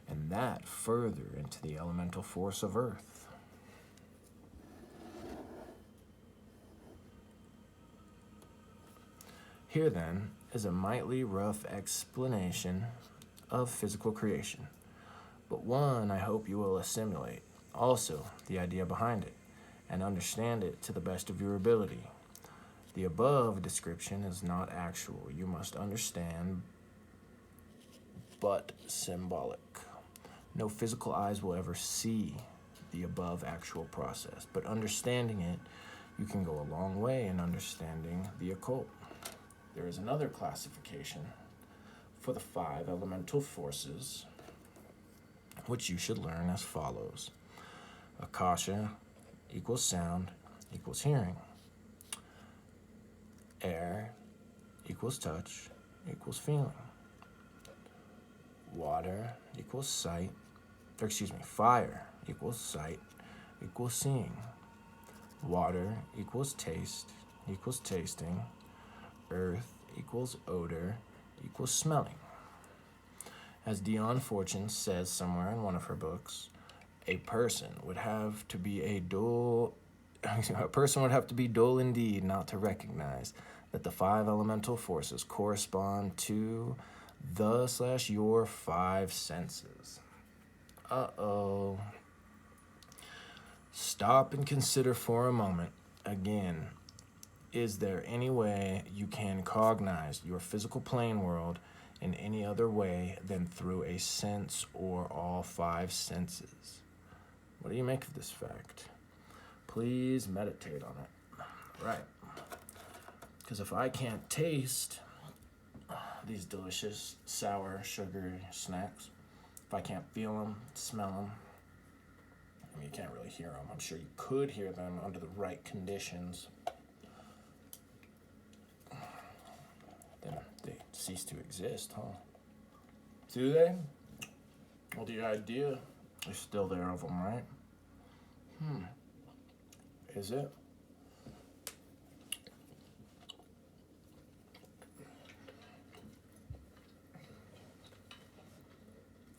and that further into the elemental force of earth. Here then is a mightily rough explanation of physical creation, but one I hope you will assimilate, also the idea behind it, and understand it to the best of your ability. The above description is not actual, you must understand, but symbolic. No physical eyes will ever see the above actual process, but understanding it, you can go a long way in understanding the occult. There is another classification for the 5 elemental forces, which you should learn as follows. Akasha equals sound equals hearing. Air equals touch equals feeling. Water equals sight, fire equals sight equals seeing. Water equals taste equals tasting. Earth equals odor equals smelling. As Dion Fortune says somewhere in one of her books, a person would have to be dull indeed not to recognize that the 5 elemental forces correspond to your 5 senses. Uh-oh. Stop and consider for a moment. Again, is there any way you can cognize your physical plane world in any other way than through a sense or all 5 senses? What do you make of this fact? Please meditate on it. Right. Because if I can't taste these delicious, sour, sugary snacks, if I can't feel them, smell them, I mean, you can't really hear them. I'm sure you could hear them under the right conditions. Then they cease to exist, huh? Do they? Well, the idea is still there of them, right? Is it?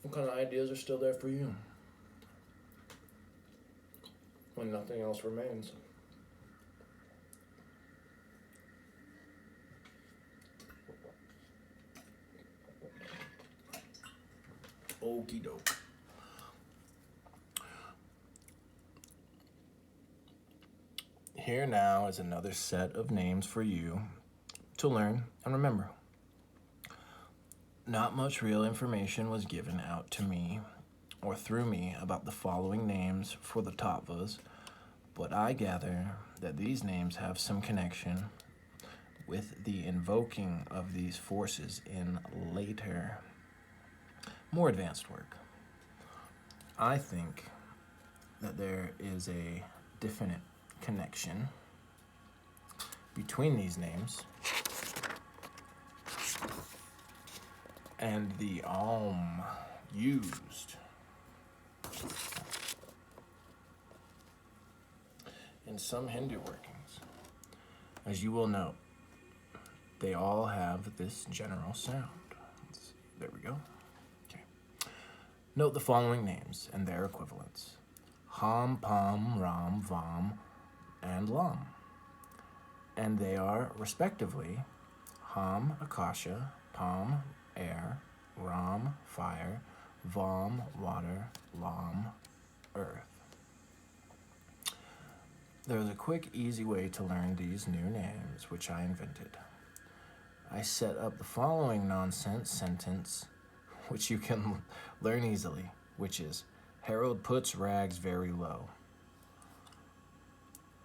What kind of ideas are still there for you when nothing else remains? Okie doke. Here now is another set of names for you to learn and remember. Not much real information was given out to me or through me about the following names for the tattvas, but I gather that these names have some connection with the invoking of these forces in later, more advanced work. I think that there is a definite connection between these names and the Om used in some Hindu workings. As you will note, they all have this general sound. There we go. Okay. Note the following names and their equivalents. Ham, Pam, Ram, Vam, and Lam. And they are, respectively, Ham, Akasha, Pam, air, Ram, fire, Vam, water, Lam, earth. There's a quick, easy way to learn these new names, which I invented. I set up the following nonsense sentence, which you can learn easily, which is, Harold puts rags very low.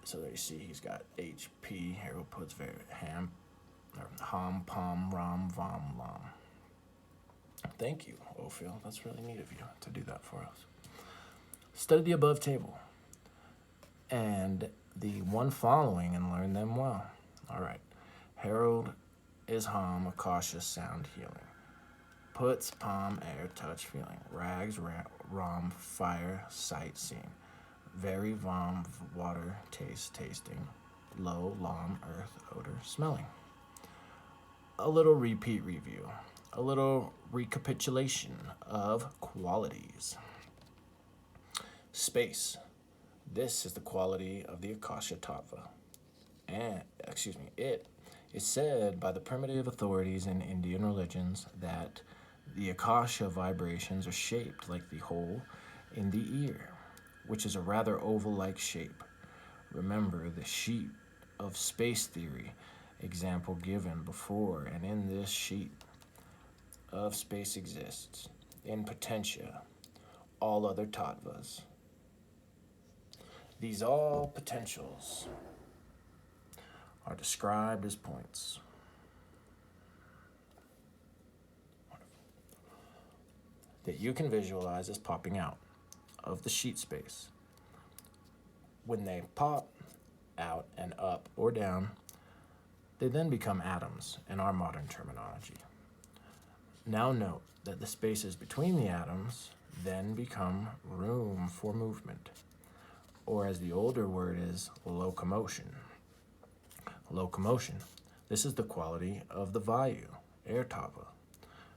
So there you see he's got HP, Harold puts very ham, Pam, Ram, Vam, Lam. Thank you, Ophiel. That's really neat of you to do that for us. Study the above table and the one following and learn them well. All right. Harold is Ham, Akasha, sound, healing. Puts, Pam, air, touch, feeling. Rags, Ram, fire, sight, seeing. Very, Vam, water, taste, tasting. Low, Lam, earth, odor, smelling. A little repeat review. A little recapitulation of qualities. Space. This is the quality of the Akasha Tattva. It It's said by the primitive authorities in Indian religions that the Akasha vibrations are shaped like the hole in the ear, which is a rather oval-like shape. Remember the sheet of space theory example given before, and in this sheet of space exists, in potentia, all other tattvas. These all potentials are described as points. That you can visualize as popping out of the sheet space. When they pop out and up or down, they then become atoms in our modern terminology. Now note that the spaces between the atoms then become room for movement, or as the older word is, locomotion. Locomotion. This is the quality of the Vayu, air tattva.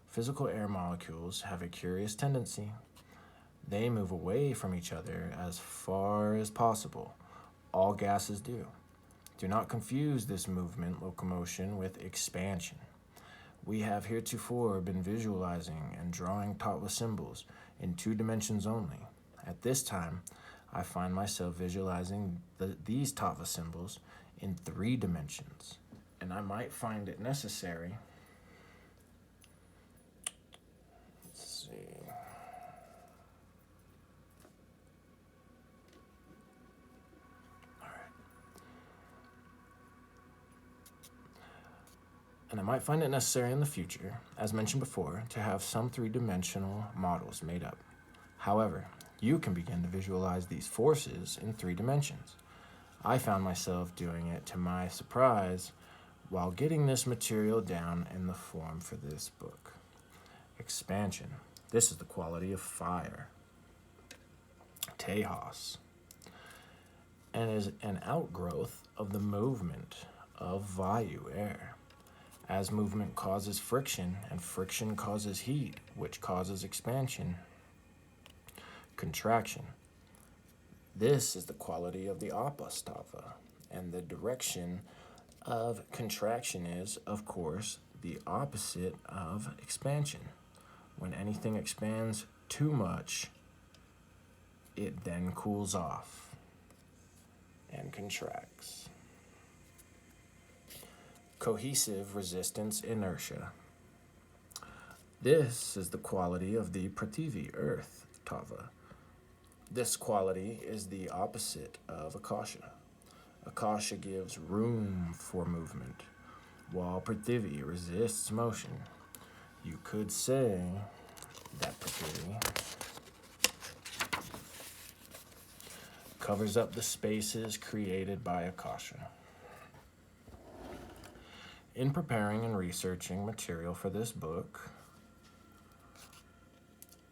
Physical air molecules have a curious tendency. They move away from each other as far as possible. All gases do. Do not confuse this movement, locomotion, with expansion. We have heretofore been visualizing and drawing tattva symbols in 2 dimensions only. At this time, I find myself visualizing these tattva symbols in 3 dimensions, and I might find it necessary. Let's see. All right. And I might find it necessary in the future, as mentioned before, to have some 3-dimensional models made up. However, you can begin to visualize these forces in 3 dimensions. I found myself doing it to my surprise while getting this material down in the form for this book. Expansion. This is the quality of fire. Tejas. And is an outgrowth of the movement of Vayu, air. As movement causes friction, and friction causes heat, which causes expansion. Contraction. This is the quality of the apastava, and the direction of contraction is, of course, the opposite of expansion. When anything expands too much, it then cools off and contracts. Cohesive resistance inertia. This is the quality of the Prithivi, earth, tattva. This quality is the opposite of Akasha. Akasha gives room for movement, while Prithivi resists motion. You could say that Prithivi covers up the spaces created by Akasha. In preparing and researching material for this book,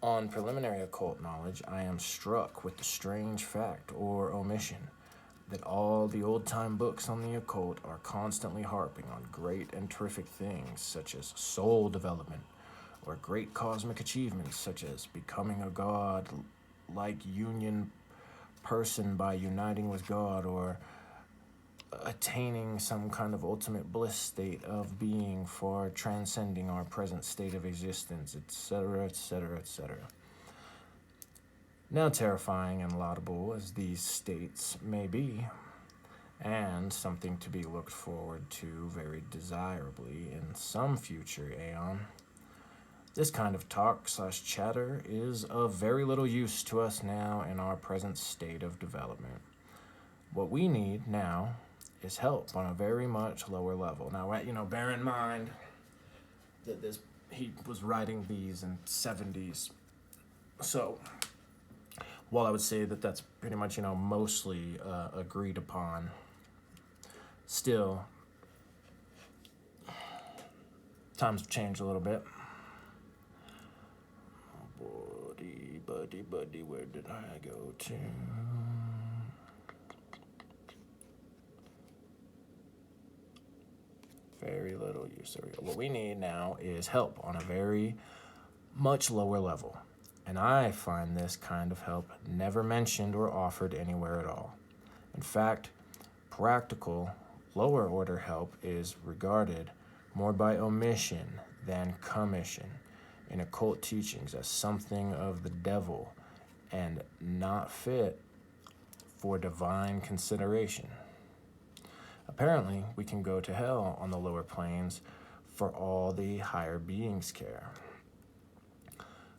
on preliminary occult knowledge, I am struck with the strange fact or omission that all the old-time books on the occult are constantly harping on great and terrific things such as soul development, or great cosmic achievements such as becoming a god-like union person by uniting with God, or attaining some kind of ultimate bliss state of being for transcending our present state of existence, etc., etc., etc. Now, terrifying and laudable as these states may be, and something to be looked forward to very desirably in some future aeon, this kind of talk/chatter is of very little use to us now in our present state of development. What we need now is help on a very much lower level. Now, bear in mind that he was writing these in 70s. So, while I would say that that's pretty much, mostly agreed upon, still, times have changed a little bit. Buddy, where did I go to? Very little use. There we go. What we need now is help on a very much lower level. And I find this kind of help never mentioned or offered anywhere at all. In fact, practical Lower order help is regarded more by omission than commission in occult teachings as something of the devil and not fit for divine consideration. Apparently, we can go to hell on the lower planes for all the higher beings care.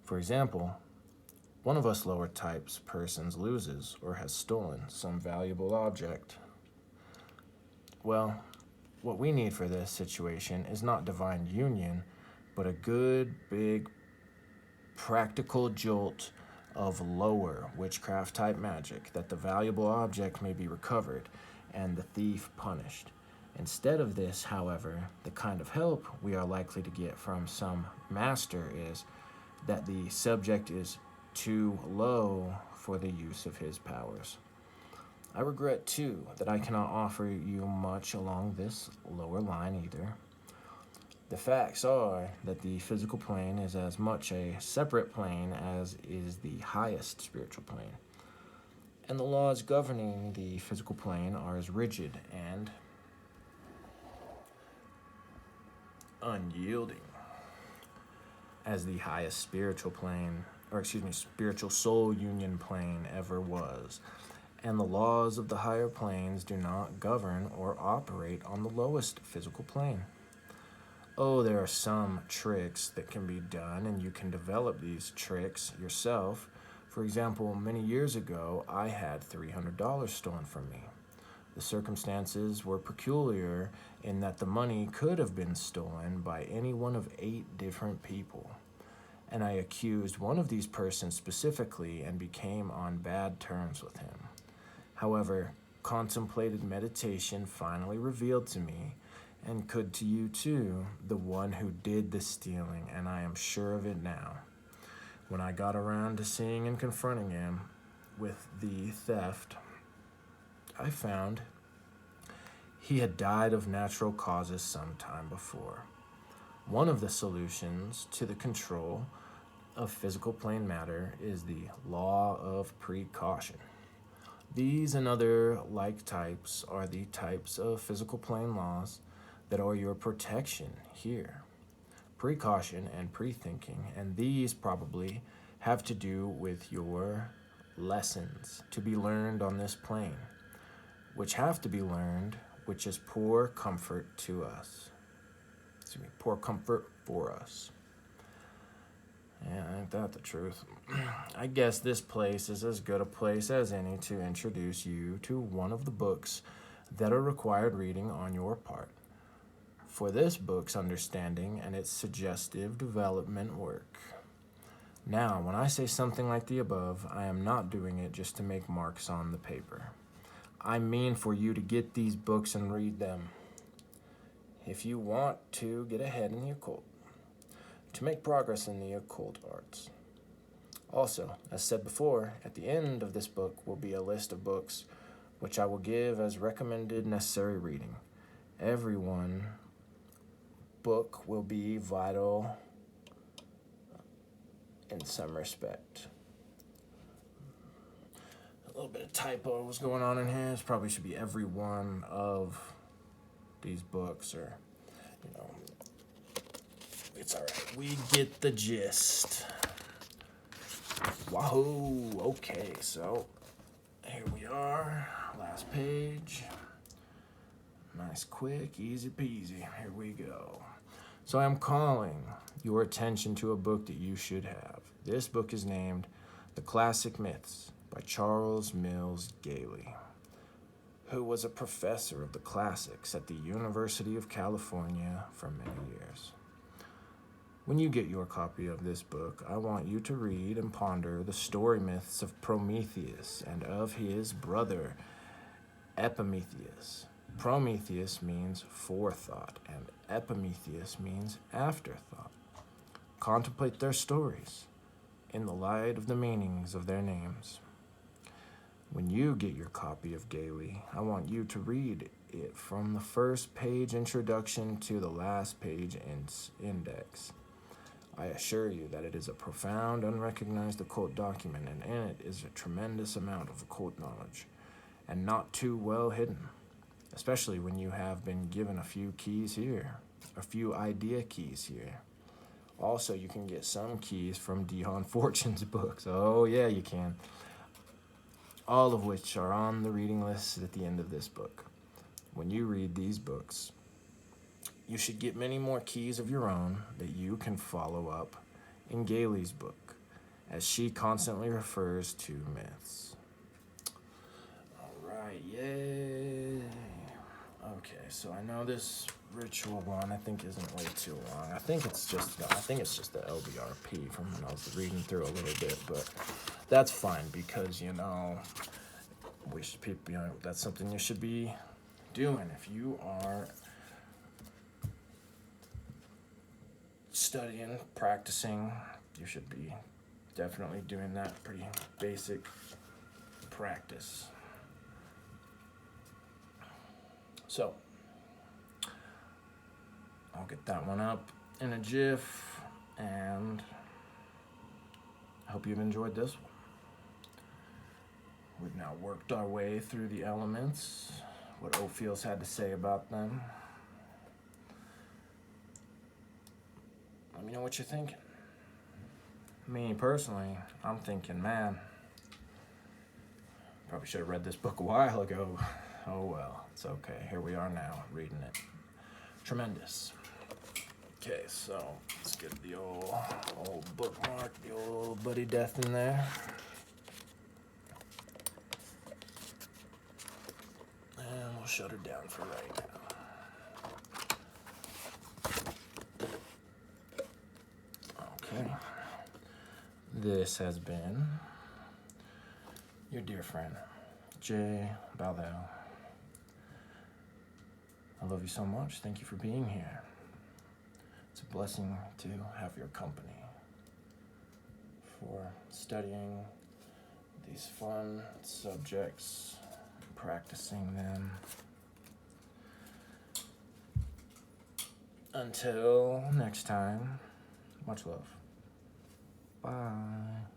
For example, one of us lower types persons loses or has stolen some valuable object. Well, what we need for this situation is not divine union, but a good, big, practical jolt of lower witchcraft type magic that the valuable object may be recovered and the thief punished. Instead of this, however, the kind of help we are likely to get from some master is that the subject is too low for the use of his powers. I regret, too, that I cannot offer you much along this lower line either. The facts are that the physical plane is as much a separate plane as is the highest spiritual plane. And the laws governing the physical plane are as rigid and unyielding as the highest spiritual plane, spiritual soul union plane ever was. And the laws of the higher planes do not govern or operate on the lowest physical plane. Oh, there are some tricks that can be done, and you can develop these tricks yourself. For example, many years ago, I had $300 stolen from me. The circumstances were peculiar in that the money could have been stolen by any one of 8 different people. And I accused one of these persons specifically and became on bad terms with him. However, contemplated meditation finally revealed to me, and could to you too, the one who did the stealing, and I am sure of it now. When I got around to seeing and confronting him with the theft, I found he had died of natural causes some time before. One of the solutions to the control of physical plane matter is the law of precaution. These and other like types are the types of physical plane laws that are your protection here. Precaution and pre-thinking, and these probably have to do with your lessons to be learned on this plane, which have to be learned, which is poor comfort to us. Poor comfort for us. Yeah, ain't that the truth? I guess this place is as good a place as any to introduce you to one of the books that are required reading on your part. For this book's understanding and its suggestive development work. Now, when I say something like the above, I am not doing it just to make marks on the paper. I mean for you to get these books and read them. If you want to get ahead in the occult, to make progress in the occult arts. Also, as said before, at the end of this book will be a list of books which I will give as recommended necessary reading. Everyone book will be vital in some respect. A little bit of typo was going on in here. This probably should be every one of these books, or, it's all right. We get the gist. Wahoo! Okay, so here we are. Last page. Nice, quick, easy peasy. Here we go. So I'm calling your attention to a book that you should have. This book is named The Classic Myths by Charles Mills Gailey, who was a professor of the classics at the University of California for many years. When you get your copy of this book, I want you to read and ponder the story myths of Prometheus and of his brother, Epimetheus. Prometheus means forethought, and Epimetheus means afterthought. Contemplate their stories in the light of the meanings of their names. When you get your copy of Gailey, I want you to read it from the first page introduction to the last page index. I assure you that it is a profound, unrecognized occult document, and in it is a tremendous amount of occult knowledge, and not too well hidden. especially when you have been given a few keys here, a few idea keys here. Also, you can get some keys from Dion Fortune's books. Oh yeah, you can. All of which are on the reading list at the end of this book. When you read these books, you should get many more keys of your own that you can follow up in Gailey's book, as she constantly refers to myths. Alright, yay! Okay, so I know this ritual one I think isn't way too long. I think it's just the LBRP from when I was reading through a little bit, but that's fine because that's something you should be doing if you are studying, practicing. You should be definitely doing that pretty basic practice. So, I'll get that one up in a jiff, and I hope you've enjoyed this one. We've now worked our way through the elements, what Ophiel's had to say about them. Let me know what you're thinking. Me, personally, I'm thinking, man, probably should have read this book a while ago. Oh well, it's okay. Here we are now, reading it. Tremendous. Okay, so let's get the old bookmark, the old Buddy Death in there. And we'll shut her down for right now. Okay. This has been your dear friend, Jay Balthell. I love you so much. Thank you for being here. It's a blessing to have your company for studying these fun subjects, practicing them. Until next time, much love. Bye.